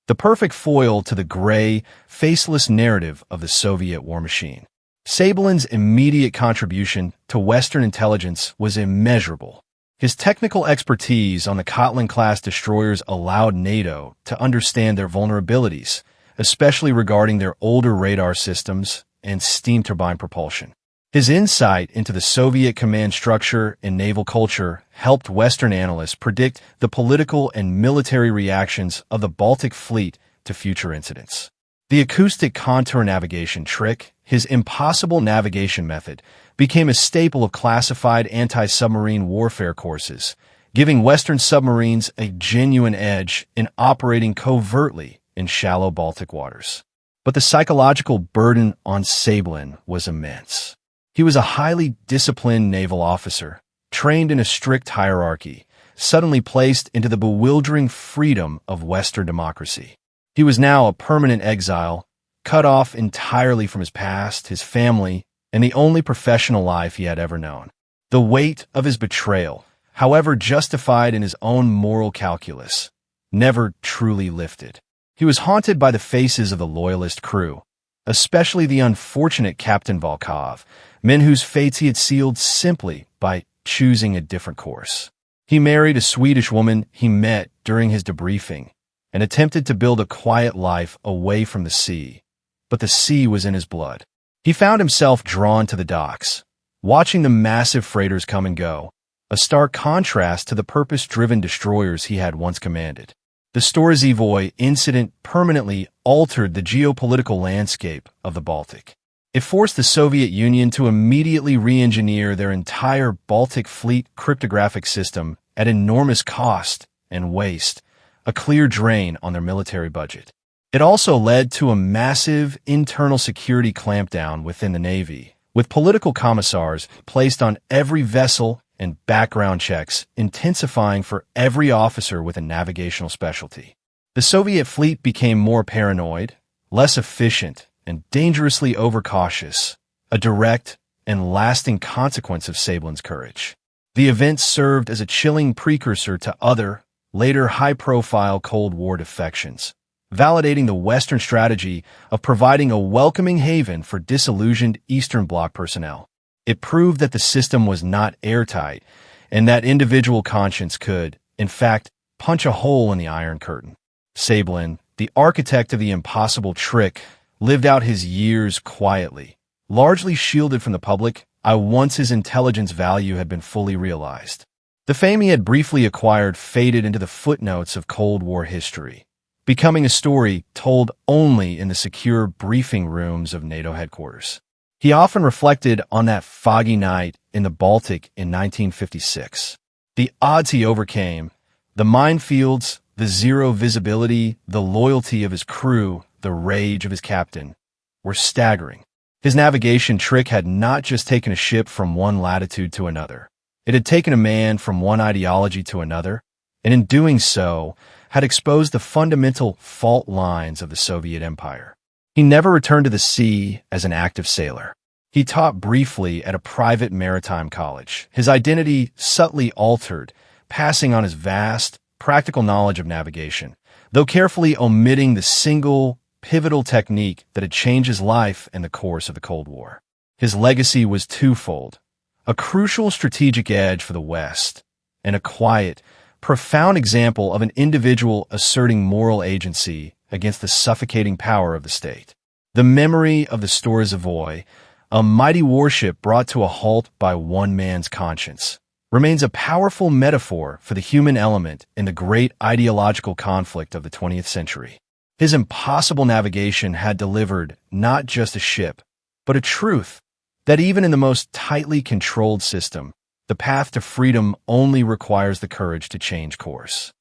the perfect foil to the gray, faceless narrative of the Soviet war machine. Sablin's immediate contribution to Western intelligence was immeasurable. His technical expertise on the Kotland-class destroyers allowed NATO to understand their vulnerabilities, especially regarding their older radar systems and steam turbine propulsion. His insight into the Soviet command structure and naval culture helped Western analysts predict the political and military reactions of the Baltic Fleet to future incidents. The acoustic contour navigation trick, his impossible navigation method, became a staple of classified anti-submarine warfare courses, giving Western submarines a genuine edge in operating covertly in shallow Baltic waters. But the psychological burden on Sablin was immense. He was a highly disciplined naval officer, trained in a strict hierarchy, suddenly placed into the bewildering freedom of Western democracy. He was now a permanent exile, cut off entirely from his past, his family, and the only professional life he had ever known. The weight of his betrayal, however justified in his own moral calculus, never truly lifted. He was haunted by the faces of the loyalist crew, especially the unfortunate Captain Volkov, men whose fates he had sealed simply by choosing a different course. He married a Swedish woman he met during his debriefing and attempted to build a quiet life away from the sea, but the sea was in his blood. He found himself drawn to the docks, watching the massive freighters come and go, a stark contrast to the purpose-driven destroyers he had once commanded. The Storzivoy incident permanently altered the geopolitical landscape of the Baltic. It forced the Soviet Union to immediately re-engineer their entire Baltic fleet cryptographic system at enormous cost and waste, a clear drain on their military budget. It also led to a massive internal security clampdown within the Navy, with political commissars placed on every vessel and background checks intensifying for every officer with a navigational specialty. The Soviet fleet became more paranoid, less efficient, and dangerously overcautious, a direct and lasting consequence of Sablin's courage. The event served as a chilling precursor to other, later high-profile Cold War defections, validating the Western strategy of providing a welcoming haven for disillusioned Eastern Bloc personnel. It proved that the system was not airtight and that individual conscience could, in fact, punch a hole in the Iron Curtain. Sablin, the architect of the impossible trick, lived out his years quietly, largely shielded from the public, once his intelligence value had been fully realized. The fame he had briefly acquired faded into the footnotes of Cold War history, becoming a story told only in the secure briefing rooms of NATO headquarters. He often reflected on that foggy night in the Baltic in 1956. The odds he overcame, the minefields, the zero visibility, the loyalty of his crew, the rage of his captain, were staggering. His navigation trick had not just taken a ship from one latitude to another. It had taken a man from one ideology to another, and in doing so, had exposed the fundamental fault lines of the Soviet Empire. He never returned to the sea as an active sailor. He taught briefly at a private maritime college, his identity subtly altered, passing on his vast, practical knowledge of navigation, though carefully omitting the single, pivotal technique that had changed his life in the course of the Cold War. His legacy was twofold: a crucial strategic edge for the West, and a quiet, profound example of an individual asserting moral agency against the suffocating power of the state. The memory of the Storzivoy, a mighty warship brought to a halt by one man's conscience, remains a powerful metaphor for the human element in the great ideological conflict of the 20th century. His impossible navigation had delivered not just a ship, but a truth that even in the most tightly controlled system, the path to freedom only requires the courage to change course.